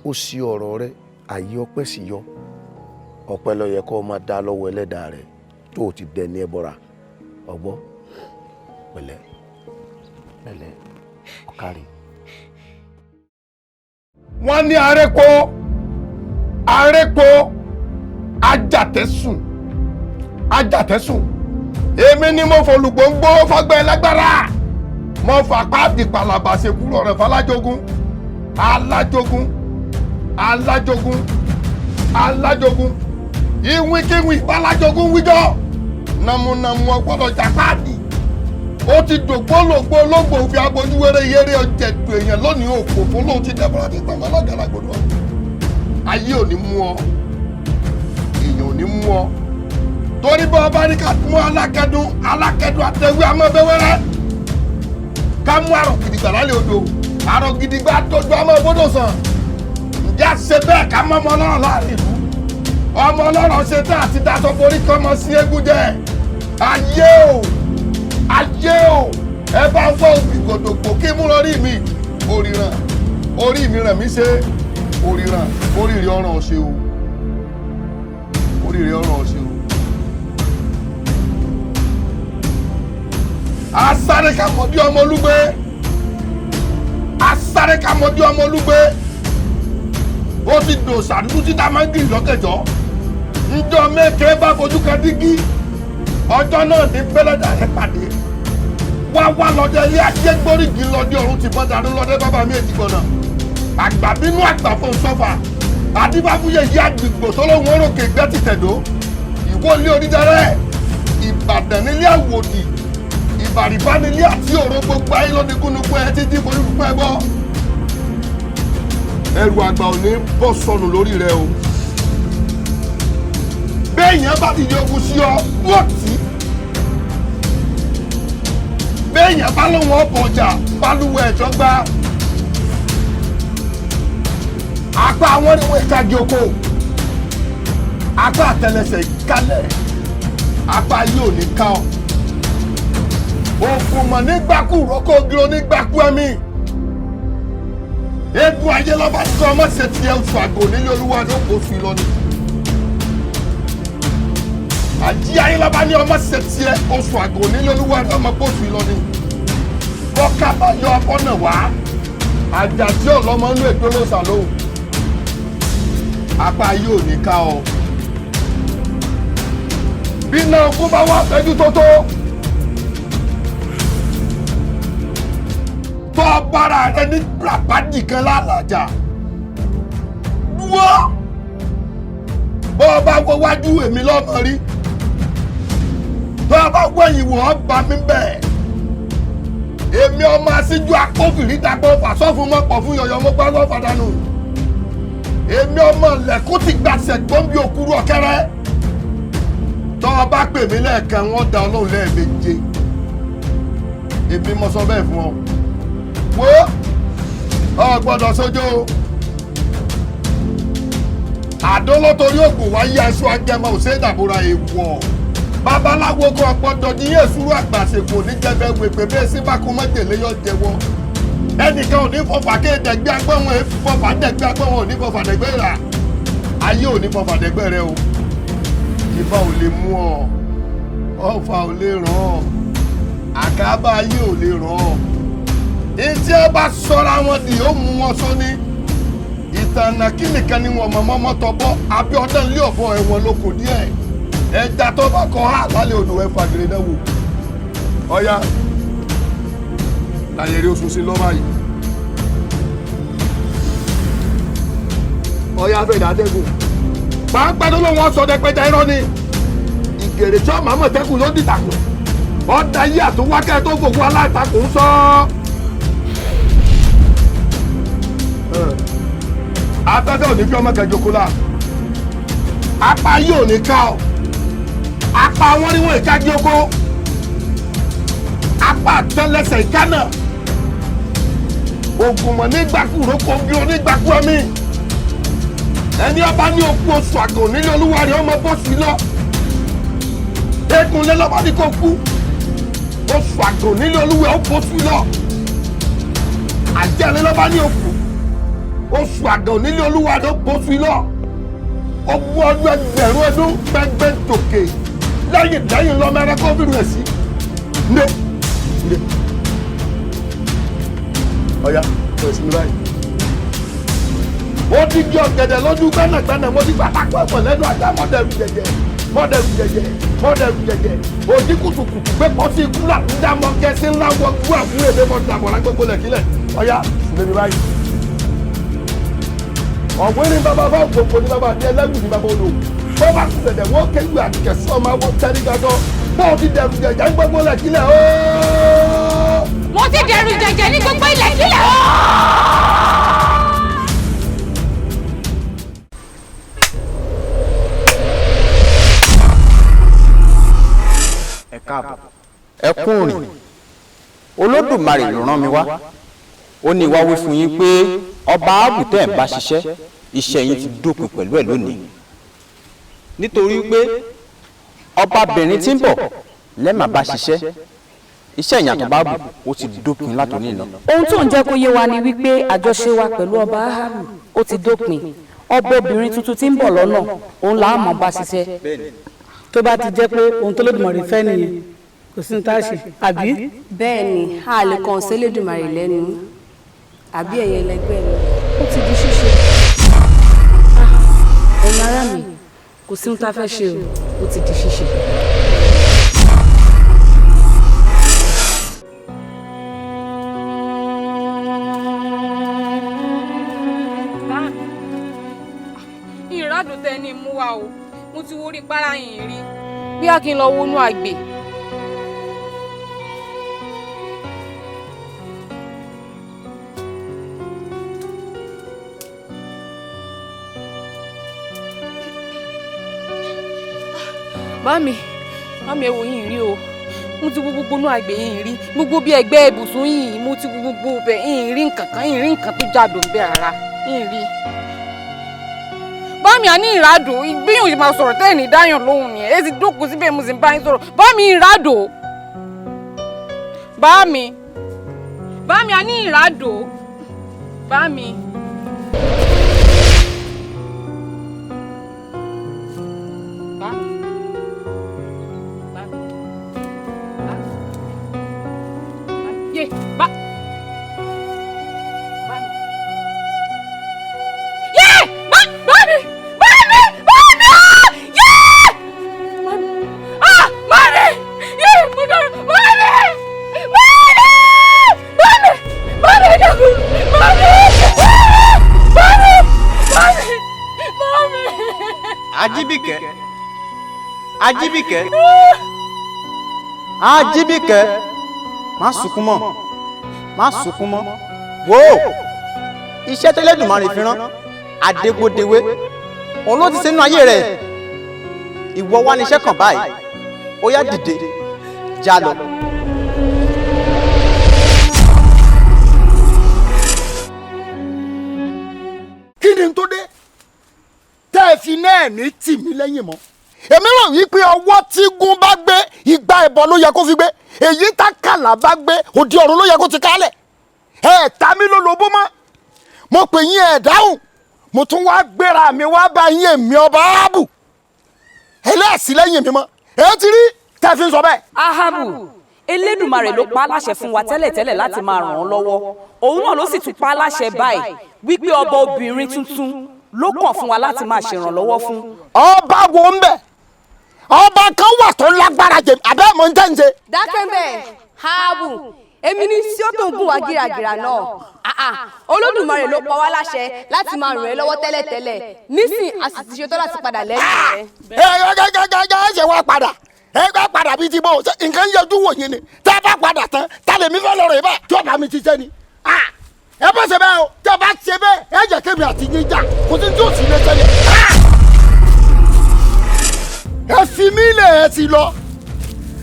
ó ṣí ọ̀rọ̀ rẹ àyè ọpẹ́ sì yọ ọpẹ́ ló yẹ kó máa dá lọ́wọ́ ẹlẹ́dàá rẹ tó o ti dẹni ẹbọra ọgbọ́ pẹ̀lẹ́ pẹ̀lẹ́ ọ̀kárí. wọ́n ní arẹ́pọ̀ ajàtẹ̀sùn èmi ni mo fòlùgbòǹgbò fọgbẹ́ lágbára mo fapá dìpàlàbà ṣèkúrò rẹ̀ falájogún alájogún ìwínkíwìn falájogún wíjọ́ nàmúnàmú ọgbọ́dọ̀ jàpáàdì ó ti dògbólògbó olóńgbò fi abojú wéré yéré ọjẹ̀dù èèyàn lónìí òkò fún lóun ti dẹ́bọ̀rọ̀ ti tàn lọ́gàlà gbọdọ̀ ayé ò ní mú ọ èèyàn ò ní mú ọ torí bá ọba ní ká mú alákẹ́dùn àtẹ̀wé amọ́bẹ́wẹ́rẹ́ ká mú àrọ̀ gidigba lálẹ́ odò àrọ̀ gidigba tójú amọ́bọ́dọ̀ sàn ǹjẹ́ ṣe bẹ́ẹ̀ ká mọ́ ọmọ ọlọ́rọ̀ láàrin ìlú ọmọ ọlọ́rọ̀ ṣe tán àti daṣọ borí kọ́mọ sí eégún jẹ ayé o ẹ bá ń fọ́ òbí gòdògbò kí mú lórí mi orí mi ràn mí ṣe oríire ọ̀ràn ṣe o oríire ọ̀ràn ṣe o. asáré kàmọ́dé ọmọ olúgbé ó ti dò sàdúdú títà máa ń gírì lọ́kẹ̀jọ́ njọ́ mẹ́kẹ́ bá fojú kan dígí ọjọ́ náà ní bẹ́lẹ́dà rẹ̀ pàdé wá lọ́dẹ ilé ajé gbóríjì lọ́dẹ ọ̀run ti bọ́dà ló lọ́dẹ bàbá mi èjì gbọ̀nà àgbà bínú àgbà fún sọ́fà adífáfúyè yí àgbègbè tó lóun orókè gbẹ́ ti tẹ̀dó ìwó ilé onídàrẹ́ ìbàdàn nílé àwòdì ìbàrìbá nílé àti òró gbogbo ayé lónìí kúnnukú ẹ títí forúkú ẹ bọ́ ẹrù àgbà ò ní bọ́ sọnù lórí rẹ o béèyàn bá ti yọkù sí ọ wọ́n tì í béèyàn bá lóun ọ̀bọ̀ ọjà balùwẹ̀ ẹ̀jọ́ gbá apá àwọn oníwèé kági oko apá àtẹlẹsẹ̀ kálẹ̀ apá yìí ò ní ká ọ òkú mọ̀ nígbàkú rọ́kọ̀ ògiri onígbàkú ẹ̀mí eégún ayé lọ́ba tí ọmọ ṣe tiẹ̀ oṣù àgò nílé olúwa ló kó fi lọ ni àjí ayé lọ́ba ní ọmọ ṣe tiẹ̀ oṣù àgò nílé olúwa ló ọmọ kó fi lọ ni kọ́ká bá yọ ọ̀nà wá àjàdí ọ̀lọ́mọ inú ètò ló ṣàlóhùn apá yìí ò ní ká ọ bí náà ogún bá wà fẹ́jú tó bára rẹ ní brabadi kan lálàjà wọ́ bọ́ ọ bá wọ wájú èmi lọ́mọ rí bọ́ ọ bá wẹ̀yìn wọ̀ ọ́ bá mi bẹ́ẹ̀ èmi ọmọ asíjú akófìrí dàgbọ́ fàṣọ́fún mọ́pọ̀ fún yọ̀yọ̀ mọ́ gbọ́ fàdánù èmi ọmọ lẹ́kùn ti gbàṣẹ gbọ́nbí òkúrú ọ̀kẹ́rẹ́ tọ́ ọ bá pè mí lẹ́ẹ̀kan wọ́n da ọlọ́run lẹ́ẹ̀méje èmi mọ sọ bẹ́ẹ̀ fún ọ wo ọ gbọ́dọ̀ sójó àdóló torí ògùn wáyé aṣọ agẹmọ òṣèdàbúrà èèwọ̀ babaláwo kan gbọ́dọ̀ ní èsúrú àgbàṣepọ̀ níjẹbẹ wèpè bẹ́ẹ̀ sí bákú mọjèlé yọ jẹ́wọ́ ẹnìkan ò ní fọfà kéèdẹgbẹ agbọwọn èéfì fọfà dẹgbẹ agbọwọn ò ní fọfà dẹgbẹ rà ayé ò ní fọfà dẹgbẹ rẹ o ìfà ò lè mú ọ ọfà ò lè ràn ọ àkàbà ayé ò lè ràn ọ etí ẹ bá sọra wọn di ó mú wọn sọ ní ìtànà kí nìkan ni wọn mọmọ mọtò bọ Abíọ́dún ilé ọbọ ẹ̀wọ̀n ló kù díẹ̀ ẹja tó bá kọ á lálẹ́ odò ẹ fàgèrè náà wò ọyá láyẹrí oṣù sí lọ́wọ́ yìí ọyá fẹ́ ìdádẹ́gùn pàápàá tó lóun ọ̀sọ̀ dẹ́pẹ́jà irọ́ ni ìgèrè tí ọmọ àmọ̀tẹ́kùn ló dìtàkùn ọ̀dà yìí àtúwákẹ́ tó fòkú aláìtakùn sọ. afẹ́fẹ́ ò ní fi ọmọ kẹjọ kó la apá yìí ò ní ká ọ apá wọn ni wọn ìkájí oko apá àtẹlẹsẹ̀ ìkánà ògùnmọ̀ nígbàkúrókò bí onígbàkú ẹ̀mí ẹni ọba ní okú oṣù àgàn nílé olúwa rẹ̀ ọmọ bó sí lọ eégún lé lọ́ba ní kò kú oṣù àgàn nílé olúwa ó bó sí lọ àjẹlé lọ́ba ní òkú oṣù àgàn nílé olúwa rẹ̀ ó bó sí lọ ogún ọdún ẹgbẹ̀rún ọdún gbẹngbẹ tòkè lẹ́yìn lọ́mọ ẹrẹ kó bìrù ẹ̀ sí ndé ọ̀ya tó ìsinmi báyìí. ó ti di ọ̀gẹ̀dẹ̀ lójú gbẹ́nàgbẹ́nà mo ti pátákó ẹ̀fọ́ lẹ́nu ajá mọ́dẹ̀rù jẹ̀jẹ̀ òdì kùtùkùtù gbé pọ́ sí ikú là ń dá mọ́ kẹ́sí ńlá wọ gbú àbúrò èdè mọ́ dàbọ̀ lágbègbè lẹ̀kílẹ̀ ọ̀ya ìsinmi báyìí. ọ̀gbìn ní bàbá bá gbogbo ní bàbá ní ẹlẹ́gùn ní bàbá olò bó bá sì ṣẹ̀dẹ̀ wọ́n kéwì àdìkẹ̀sí ọmọ àwọn tẹ́lí gàdọ́ bó ti dẹ̀rù jẹ̀jẹ̀ ní gbogbo lẹ̀kílẹ̀ ooo. mo ti dẹ̀rù jẹ̀jẹ̀ ní gbogbo lẹ̀kílẹ̀ ooo. ẹ káàbọ̀. ẹ kún rìn olódùmarè ló rán mi wá ó ní wá wí fún yín pé ọba àbùtẹ́ ń bá ṣiṣẹ́ iṣẹ́ yín ti dópin pẹ̀lú ẹ̀ lónìí nítorí pé ọbabìnrin tí ń bọ̀ lẹ́màá bá ṣiṣẹ́ iṣẹ́ ìyàtọ̀ bá bù ó ti dópin látòní lọ. ohun tó ń jẹ́ kó yé wa ni wípé àjọṣe wa pẹ̀lú ọba ahabu ó ti dópin ọba obìnrin tuntun tí ń bọ̀ lọ́nà òun là á mọ̀ bá ṣiṣẹ́. tó bá ti jẹ́ pé ohun tó lódùmarè fẹ́ nìyẹn kò sí ní tá a ṣe àbí. bẹ́ẹ̀ ni a lè kàn sí Elédùmarè lẹ́nu àbí ẹ̀yẹ ẹlẹgbẹ́ mi ó ti di ṣíṣe. ẹ̀yin ará mi kò sí ohun tá a fẹ́ ṣe o ó ti di ṣíṣe. ìrádùn tẹ ní mú wa o mo ti wo orí para yìí rí bí a kì í lọ wọnú àgbè. Mami ewo yìí rí o mo ti wo gbogbo inú àgbè yìí rí gbogbo bí ẹgbẹ́ ibùsùn yìí mo ti wo gbogbo bẹ̀ yìí rí nǹkan tó jáde ń bẹ rárá yìí rí. Bámi àní ìrádò ìgbéyàwó yìí máa sọ̀rọ̀ tẹ́ẹ̀ ní dáyàn lóhùn nìyẹn èsì dókòó síbẹ̀ mo sì ń bá yín sọ̀rọ̀ bámi ìrádò bámi àní ìrádò bámi. Ajíbíkẹ́ má sunkún mọ́ wò ó iṣẹ́ tẹ́lẹ̀dùmarè fi rán Adégbòdewé òun ló ti sínú ayé rẹ̀ ìwọ wá níṣẹ́ kan báyìí ó yá dìde já lọ. kí ni tó dé tẹ́ ẹ fi náà ní tì mí lẹ́yìn mọ́ èmi rò wípé ọwọ́ tí gún bá gbé igba ẹ̀bọ ló yẹ kó fi gbé èyí tá kàlà bá gbé òdi ọ̀run ló yẹ kó ti kálẹ̀ ẹ̀ ta mí ló lobó mọ́ mo pè yín ẹ̀ dáhùn mo tún wá gbéra mi wá bá yín èmi ọba Ahabu ẹlẹ́ẹ̀sì lẹ́yìn mi mọ́ ẹ ti rí tẹ́ fi ń sọ bẹ́ẹ̀. Ahabu Elédùmarè ló pa á láṣẹ fún wa tẹ́lẹ̀tẹ́lẹ̀ láti máa ràn án lọ́wọ́ òun náà ló sì tún pa á láṣẹ báyìí wípé ọba obìnrin tuntun ló kàn fún wa láti máa ṣèrànlọ́wọ́ fún. ọba wo ń bẹ ọba kan wà tó lágbára jẹ abẹ́ mọ̀ ń tẹ́ ń ṣe. dákẹ́ bẹ́ẹ̀ Ahabu èmi ní sí ó tó ń gùn wá gíragíra náà Olódùmarè ló pa wá láṣẹ láti máa ràn ẹ́ lọ́wọ́ tẹ́lẹ̀tẹ́lẹ̀ nísìn a sì ti ṣetán láti padà lẹ́yìn rẹ̀. ẹ ṣe wá padà ẹ gbà padà bíi ti bó nǹkan yẹjú wò yín ni tẹ́ ẹ bá padà tán ta lèmi fẹ́ lọ́rọ̀ ibà tí ọba mi ti ṣe ni. ẹ bá ṣe bẹ́ẹ̀ o tẹ́ ẹ bá ṣe bẹ́ẹ̀ ẹ jẹ́ kémi àti yín jà kò sí tí ò sí lé ṣẹlẹ̀. ẹ fi mí lẹ̀ ẹ ti lọ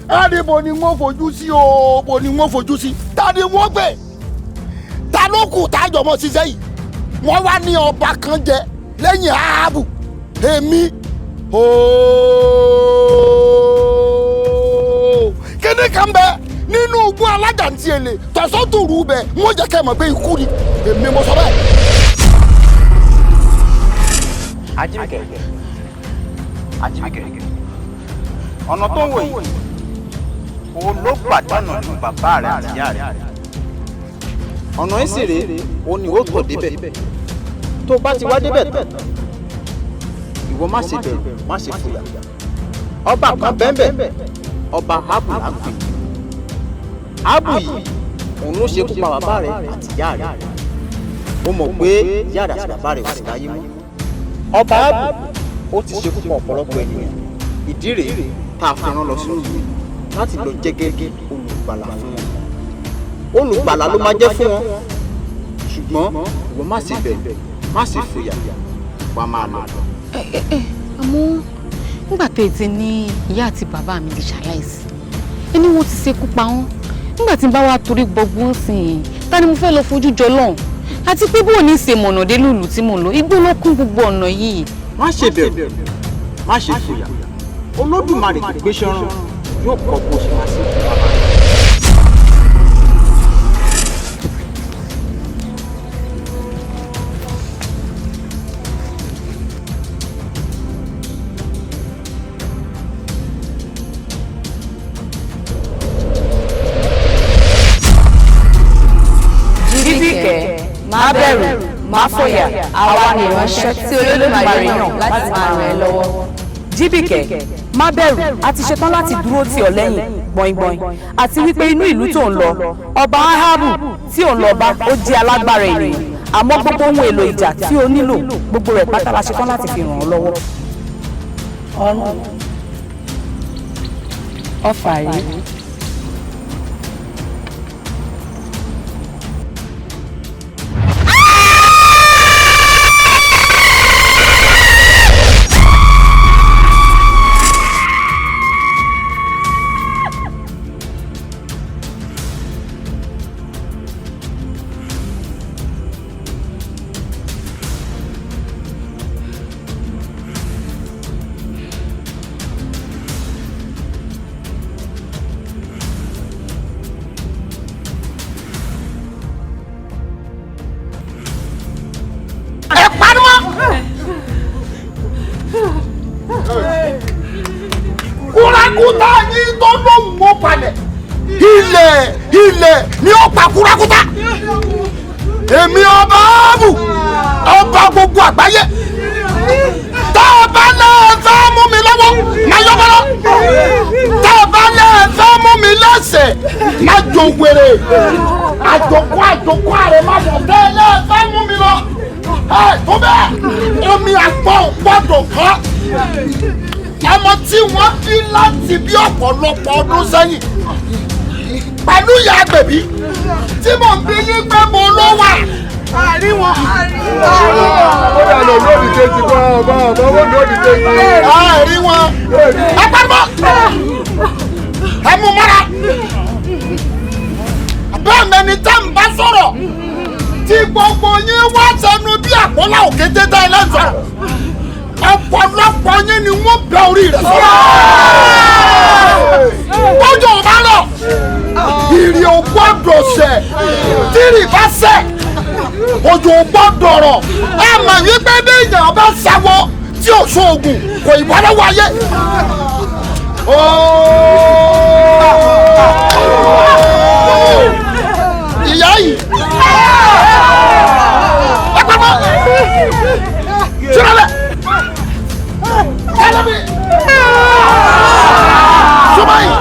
ẹ ní bo ni wọ́n fojú sí o bo ni wọ́n fojú sí ta ni wọ́n gbé ta ló kù tájọ mọ́ ṣiṣẹ́ yìí wọ́n wá ní ọba kan jẹ lẹ́yìn Áhábù èmi kíni kan bẹ nínú ogun alájàntí èlé tọ̀sọ́tòrú bẹ wọ́n jẹ́ kẹ́ mọ̀ pé ikú ni èmi mo sọ bẹ́ẹ̀. Ajíbíkẹ́ ọ̀nà tó ń wò yìí òun ló gbàdánù ju bàbá rẹ̀ àti ìyá rẹ̀ ọ̀nà ìsèré òun ni ó tọ̀ débẹ̀ tó bá ti wá débẹ̀ tán ìwọ má ṣe bẹ̀rù má ṣe fòyà ọba kan bẹ́ẹ̀ ọba Áhábù là ń pè Áhábù yìí òun ló ṣekú pa bàbá rẹ̀ àti ìyá rẹ̀ ó mọ̀ pé ìyá rẹ̀ àti bàbá rẹ̀ ò sì láyé mọ́ ọba Áhábù ó ti ṣekú pa ọ̀pọ̀lọpọ̀ ènìyàn ìdí rèé tá a fi rán lọ sínú ìlú láti lọ jẹ́ gẹ́gẹ́ olùgbàlà fún wọn olùgbàlà ló máa jẹ́ fún wọn ṣùgbọ́n ìwọ má ṣe bẹ̀rù má ṣe fòyà wàá máa lọ. àmọ́ nígbà tẹ́ ẹ ti ní ìyá àti bàbá mi ti ṣaláìsí ẹni wọ́n ti ṣekú pa wọ́n nígbà tí n bá wá torí gbọgbọ́n sìn ta ni mo fẹ́ lọ fojú jọ lọ́hùn àti pé bó ní ṣe mọ̀nà dé lùlù tí mò ń lọ igbó ló kún gbogbo ọ̀nà yìí. má ṣe bẹ̀rù má ṣe fòyà Olódùmarè tó gbéṣẹ́ rán yóò kọ́ bó ṣe máa ṣe fún bàbá rẹ̀. Jíbíkẹ́ má bẹ̀rù má fòyà àwa ni ìránṣẹ́ tí Olódùmarè yàn láti máa ràn ẹ́ lọ́wọ́. Jíbíkẹ́ má bẹ̀rù a ti ṣetán láti dúró tì ọ́ lẹ́yìn gbọ̀ngbọ̀n àti wípé inú ìlú tó ń lọ ọba Áhábù tí ò ń lọ bá ó jẹ́ alágbára ènìyàn àmọ́ gbogbo ohun èlò ìjà tí o nílò gbogbo rẹ̀ pátá la ṣetán láti fi ràn ọ́ lọ́wọ́. ọ̀run ọfà yìí. kúrakúta yín tó lóhùn ó palẹ̀ ilẹ̀ ni ó pa kúrakúta èmi ọba Áhábù ọba gbogbo àgbáyé tá a bá lẹ́ẹ̀ fẹ́ mú mi lọ́wọ́ máa yọ bọ́lọ́ tá a bá lẹ́ẹ̀ fẹ́ mú mi lẹ́sẹ̀ máa jò wèrè àjòkó àrẹ má bọ̀ tẹ́ lẹ́ẹ̀ fẹ́ mú mi lọ tó bẹ́ẹ̀ omi àgbọ̀ gbọ́dọ̀ kọ́ ọmọ tí wọ́n bí láti bí ọ̀pọ̀lọpọ̀ ọdún sẹ́yìn pẹ̀lú ìyá agbẹ̀bí tí mò ń bí ní pé mo ló wà. àárín wọn. ó dà lọ lórí kejì bá ọba wọn lórí kejì. àárín wọn. ẹ pariwo ẹ mú mọ́ra bẹ́ẹ̀ mẹ́ni tá n bá sọ̀rọ̀ tí gbogbo yín wá sẹ́nu bí àpọ́lá òkété tá ẹ lẹ́sọ̀rọ̀ ọ̀pọ̀lọpọ̀ yín ni wọ́n bẹ orí rẹ̀ sọ́wọ́. Bọ́jọ̀ ò bá lọ, ìrì ò gbọ́dọ̀ sẹ̀, tírì bá sẹ̀, òjò ò gbọ́dọ̀ rọ̀. Ẹ mọ̀ wípé bí èèyàn bá sáwọ́ tí ò sóògùn kò ìbọn lọ́wọ́ ayé. Ìyá yìí. Ẹ pàmò. Sọ́dọ̀ sọba yìí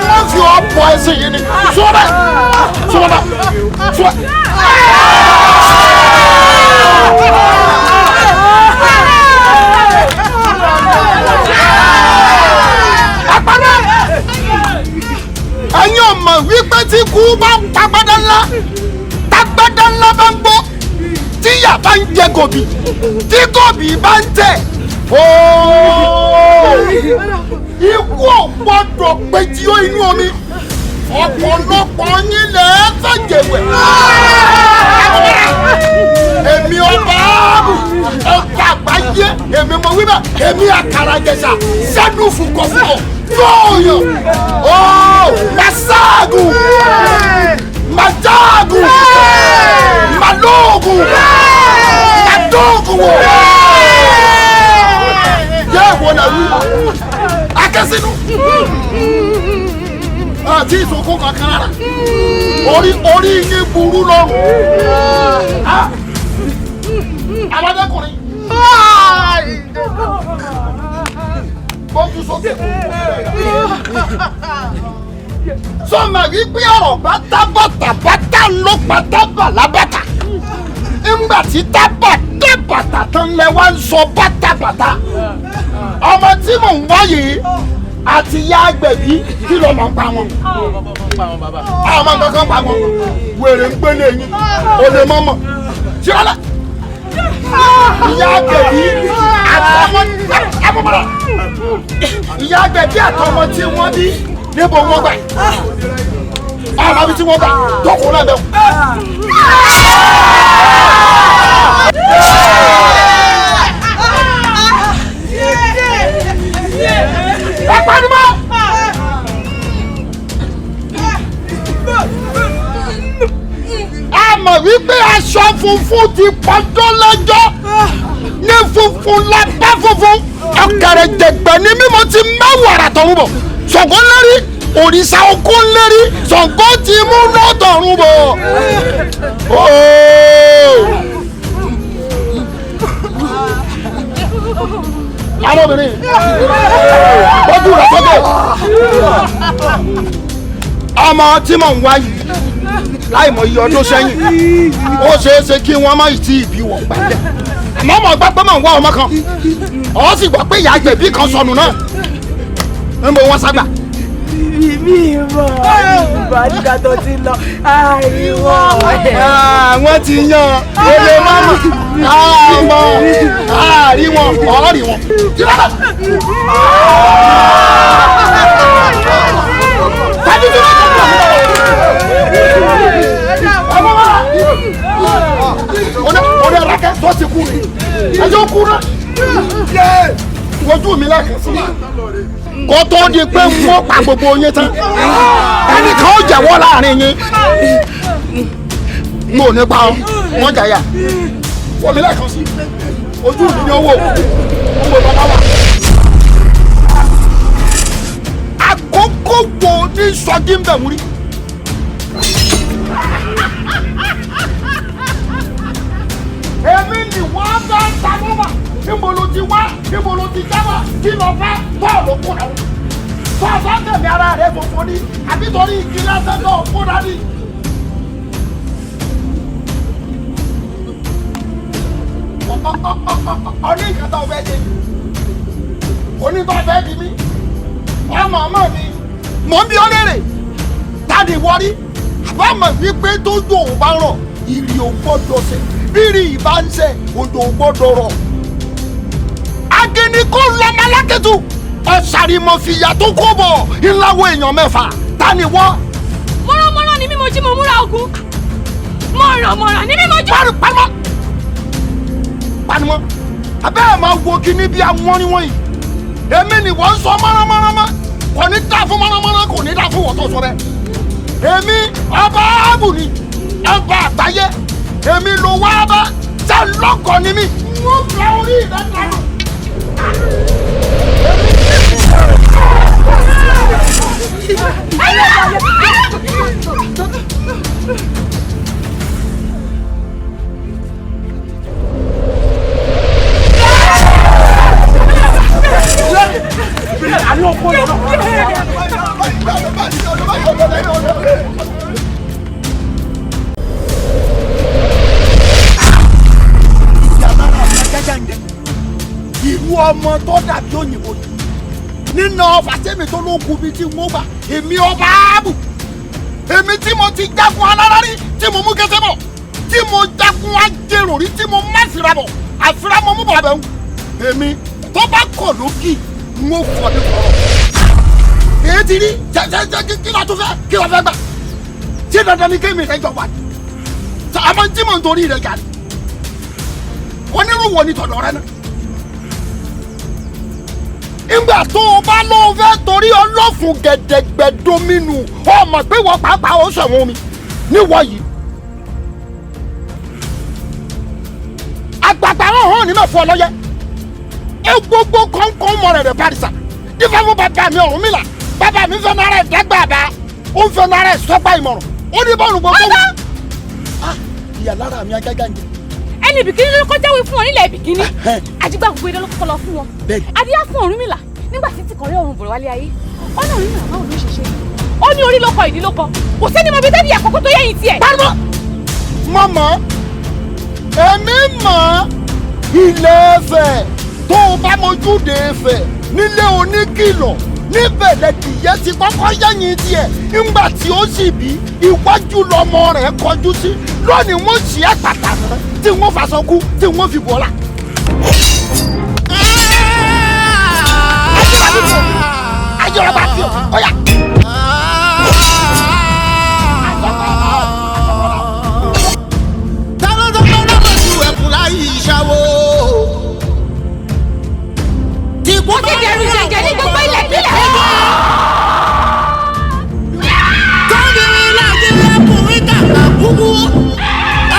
wọ́n fi ọ̀pọ̀ ẹsẹ̀ yìí ni sọba sọba sọba. àpárá ẹ̀yin ọmọ wípé tí kú bá ń pa gbádá ńlá tágbádá ńlá bá ń gbó tíyà bá ń jẹ gòbì tí gòbì bá ń tẹ̀ Ikú ò gbọ́dọ̀ péjì ó inú omi. Ọ̀pọ̀lọpọ̀ yín lè fẹ̀jẹ̀wẹ̀. Èmi ọba ọba àgbáyé èmi mo wí bá èmi àkàrà jẹ̀sà sẹ́nu fúkọ̀fúkọ̀ yóòyàn. Masáàgùn Majáàgùn Malóògùn Madóògùn wò. Yẹ́ ìwọ náà wí. Akẹ́sínú. Àti ìsòkò kankan rárá. Orí yín burú lọ́rùn. Amadékùnrin. Bójú sókè. Sọ́mà yìí pé ọ̀rọ̀ bátá ló pátábà lábàtà. Ńgbà tí tábà dé bàtà tán lẹ wá ń sọ bátàbàtà. Ọmọ tí mò ń wá yìí àti ìyá agbẹ̀bí kí ló máa ń pa wọn. Àwọn ọmọ kankan pa wọn. Wèrè ń gbélé yín. O lè mọ́mọ́. Ṣé ọlá? Ìyá agbẹ̀bí àtọmọ ìyá agbẹ̀bí àtọmọ tí wọ́n bí níbo wọ́n gbà. Ọmọ bí tí wọ́n gbà tọkùn náà bẹ̀rù. Ẹ̀pánimọ́. A mọ̀ wípé aṣọ funfun ti pọ́jọ́ lọ́jọ́ ní funfun lápá funfun ọ̀kẹ́rẹ́ jẹ̀gbẹ́ ní mímọ́ ti mẹ́wàrà tọ̀run bọ̀ Ṣàngó lérí òrìṣà oko lérí Ṣàngó ti mú lọ́tọ̀run bọ̀. Arábìnrin ojú rẹ̀ sókè. Ọmọ tí mò ń wá yìí láìmọ̀ iye ọdún sẹ́yìn ó ṣeé ṣe kí wọ́n má tí ì bí wọ́n pẹ̀lẹ́. Àmọ́ mo gbọ́ pé mò ń wá ọmọ kan ó sì gbọ́ pé ìyá agbẹ̀bí kan sọnù náà. Níbo wọ́n ságbà? Mi mọ̀ ìbàdídà tó ti lọ àìwọ̀. Wọ́n ti yan olè mọ́mọ́ àmọ́ àárí wọn ọ̀ọ́rì wọn. Orí alákẹ́ tó ti kú ni ẹjọ́ kú náà. Wojú mi lẹ́kẹ̀ẹ́ sí kó tó di pé wọ́n pa gbogbo yín tán ẹnìkan ó jẹ̀wọ́ láàrin yín. Mo ní pa ọ́ wọ́n jàyà fún mi lẹ́ẹ̀kan sí ojú mi ní owó bàbá wà. Àkókò wo ní sọ́jí ń bẹ̀ wúrí. Èmi ni wọ́n bá ń ta mọ́mà. Níbo ló ti wá? Níbo ló ti jábọ̀? Kí lọ fẹ́? Bọ́ọ̀lù kún náà. Bọ́ọ̀lù tẹ̀mí ara rẹ̀ funfun ní. Àbí torí igi lásán náà kún náà ní. Ọdún ìkẹta ọ̀fẹ́ jẹ. Onítọ̀ fẹ́ bí mi. Ọmọ mi. Mò ń bí ọ léèrè. Tádé wọrí. Àbámọ̀ wípé tó jò ó bá rọ̀. Ìrì ò gbọ́dọ̀ sẹ̀. Bírì ìbá ń sẹ̀. Òjò ò gbọ́dọ̀ rọ̀. Agẹni kò lọ́mọ alákẹ́tù ọ̀sàrìmọ̀ fìyà tó kó bọ̀ ìlàwọ̀ èèyàn mẹ́fà ta ni wọ́n. Mọ̀rànmọ̀ràn ni mímọ jí mo múra ogun mọ̀rànmọ̀ràn ni mímọ jí. Panimọ́ abẹ́ ẹ̀ máa wo kíní bí àwọn níwọ̀nyí èmi ni wọ́n ń sọ mọ́rànmọ́rán kò ní dá fún mọ́rànmọ́rán kò ní dá fún wọ́tọ̀ sọ bẹ́ẹ̀. Èmi ọba áàbù ni ọba àgbáyé èmi ló wá bá tẹ́ lọ́kọ̀ ni mí wọ́n gba orí ìdájọ́. Ìlú ọmọ tó dàbí òyìnbó nínú ọfà tẹ́mi tó ló kú bí tí mo gbà èmi ọba ààbò èmi tí mo ti jágun alára rí tí mo mú kẹsẹ́ bọ̀ tí mo jágun ajérò rí tí mo má fira bọ̀ àfira mo mú bàbá ẹ̀hún èmi tó bá kọ̀ lókì n ó fọ ní kọ̀rọ̀. èyí ti rí kí la tó fẹ́ kí la fẹ́ gbà ṣé dandan ni kémi rẹ jọ wà ní. àmọ́ tí mò ń torí rẹ jà ní. onírúurú ni tọ̀dọ̀ rẹ náà. ìgbà tó o bá lóun fẹ́ torí ọlọ́fun gẹ̀dẹ̀gbẹ̀ domínú o mọ̀ pé wọ́n pàápàá ó sọ̀wọ́n mi níwọ̀ yìí. àgbàgbà hàn ní mẹ́fọ́ ọlọ́yẹ ẹ gbogbo kọ́ńkọ́ń mọ̀ rẹ̀ rẹ̀ parisa dífẹ́ fún bàbá mi Ọ̀rúnmìlà bàbá mi fẹ́ nára ẹ̀ dẹ́gbà bá ó ń fẹ́ nára ẹ̀ sọ́gbà ìmọ̀ràn ó ní bọ́ọ̀lù gbogbo wù. ìyá lára mi ajájá ń jẹ. ẹni bìkíní ló kọjá wí fún wọn nílẹ̀ bìkíní àdìgbà gbogbo idán ló kọ́kọ́ lọ fún wọn adíyá fún Ọ̀rúnmìlà nígbà tí tí kọ̀ọ̀rẹ́ ọ̀run bọ̀rọ̀ wálé ayé ọ̀nà Ọ̀rúnmìlà báwo ló ṣe ṣe ó ní orí ló kọ ìdí ló kọ kò sẹ́ni mọ̀ bí tẹ́lẹ̀ àkọ́kọ́ tó yẹ́yìn tiẹ̀. pariwo mọ̀mọ́ èmi mọ̀ Ilé Ifẹ̀ tó o bá mojúde Ifẹ̀ nílé oníkìlọ̀ níbẹ̀ lẹ́dìyẹ ti kọ́kọ́ yẹ́yìn tiẹ̀ ńgbà tí ó sì bí iwájú lọmọ rẹ̀ kọjú sí lónìí wọ́n ṣí àpàtà rẹ̀ tí wọ́n faṣọ kú tí wọ́n fi bọ́lá. ayọ̀rọ̀ bá fi ọ̀yà. Mo ti dẹrù jẹjẹ ní gbogbo ilẹ̀ ìbílẹ̀. Kọ́bìnrin láti ọkùnrin kàkà kúkú,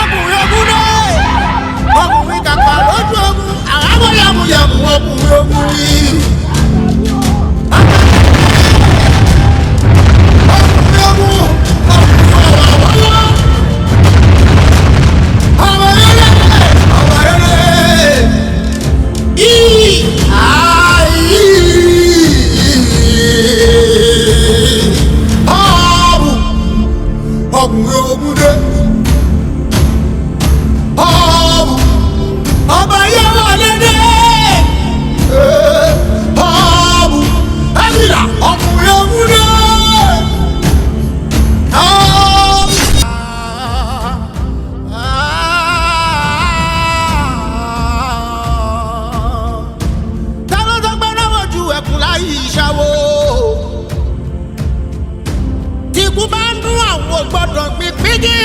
ọkùnrin ogun náà, ọkùnrin kàkà lójú ogun, àwọn yàmùyàmù ọkùnrin ogun ni. Ọkùnrin ogun, ọkùnrin ọ̀wọ̀wọ́. Ọmọ rere, ọmọ rere. Ọkùnrin ogun dé ọba yẹn wà lédè ẹ̀yìnlá ọkùnrin ogun dé tálọ́dọ́gbọ́n náà wọ́n ju ẹkùn láyé ìṣàwó tìkú bá ń dún àwọn gbọ́dọ̀ pípígì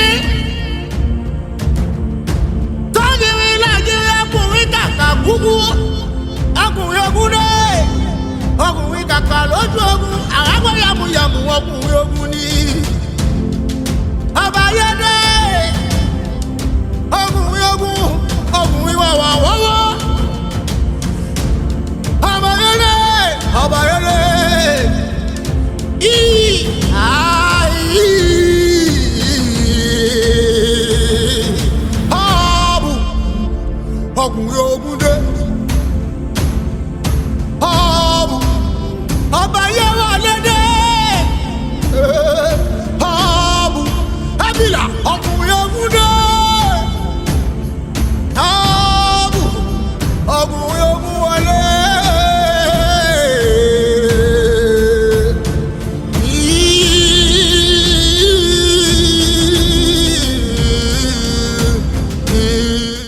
tọ́gìrì nàìjíríà ọkùnrin kàkà kúkú ọkùnrin ogun dé ọkùnrin kàkà lójú ogun àràgbọ́ yàmùyàmù ọkùnrin ogun ni ọba yẹdẹ ọkùnrin ogun ọkùnrin wọ̀wọ̀wọ́wọ́ ọba yẹdẹ ọba yẹdẹ ọkùnrin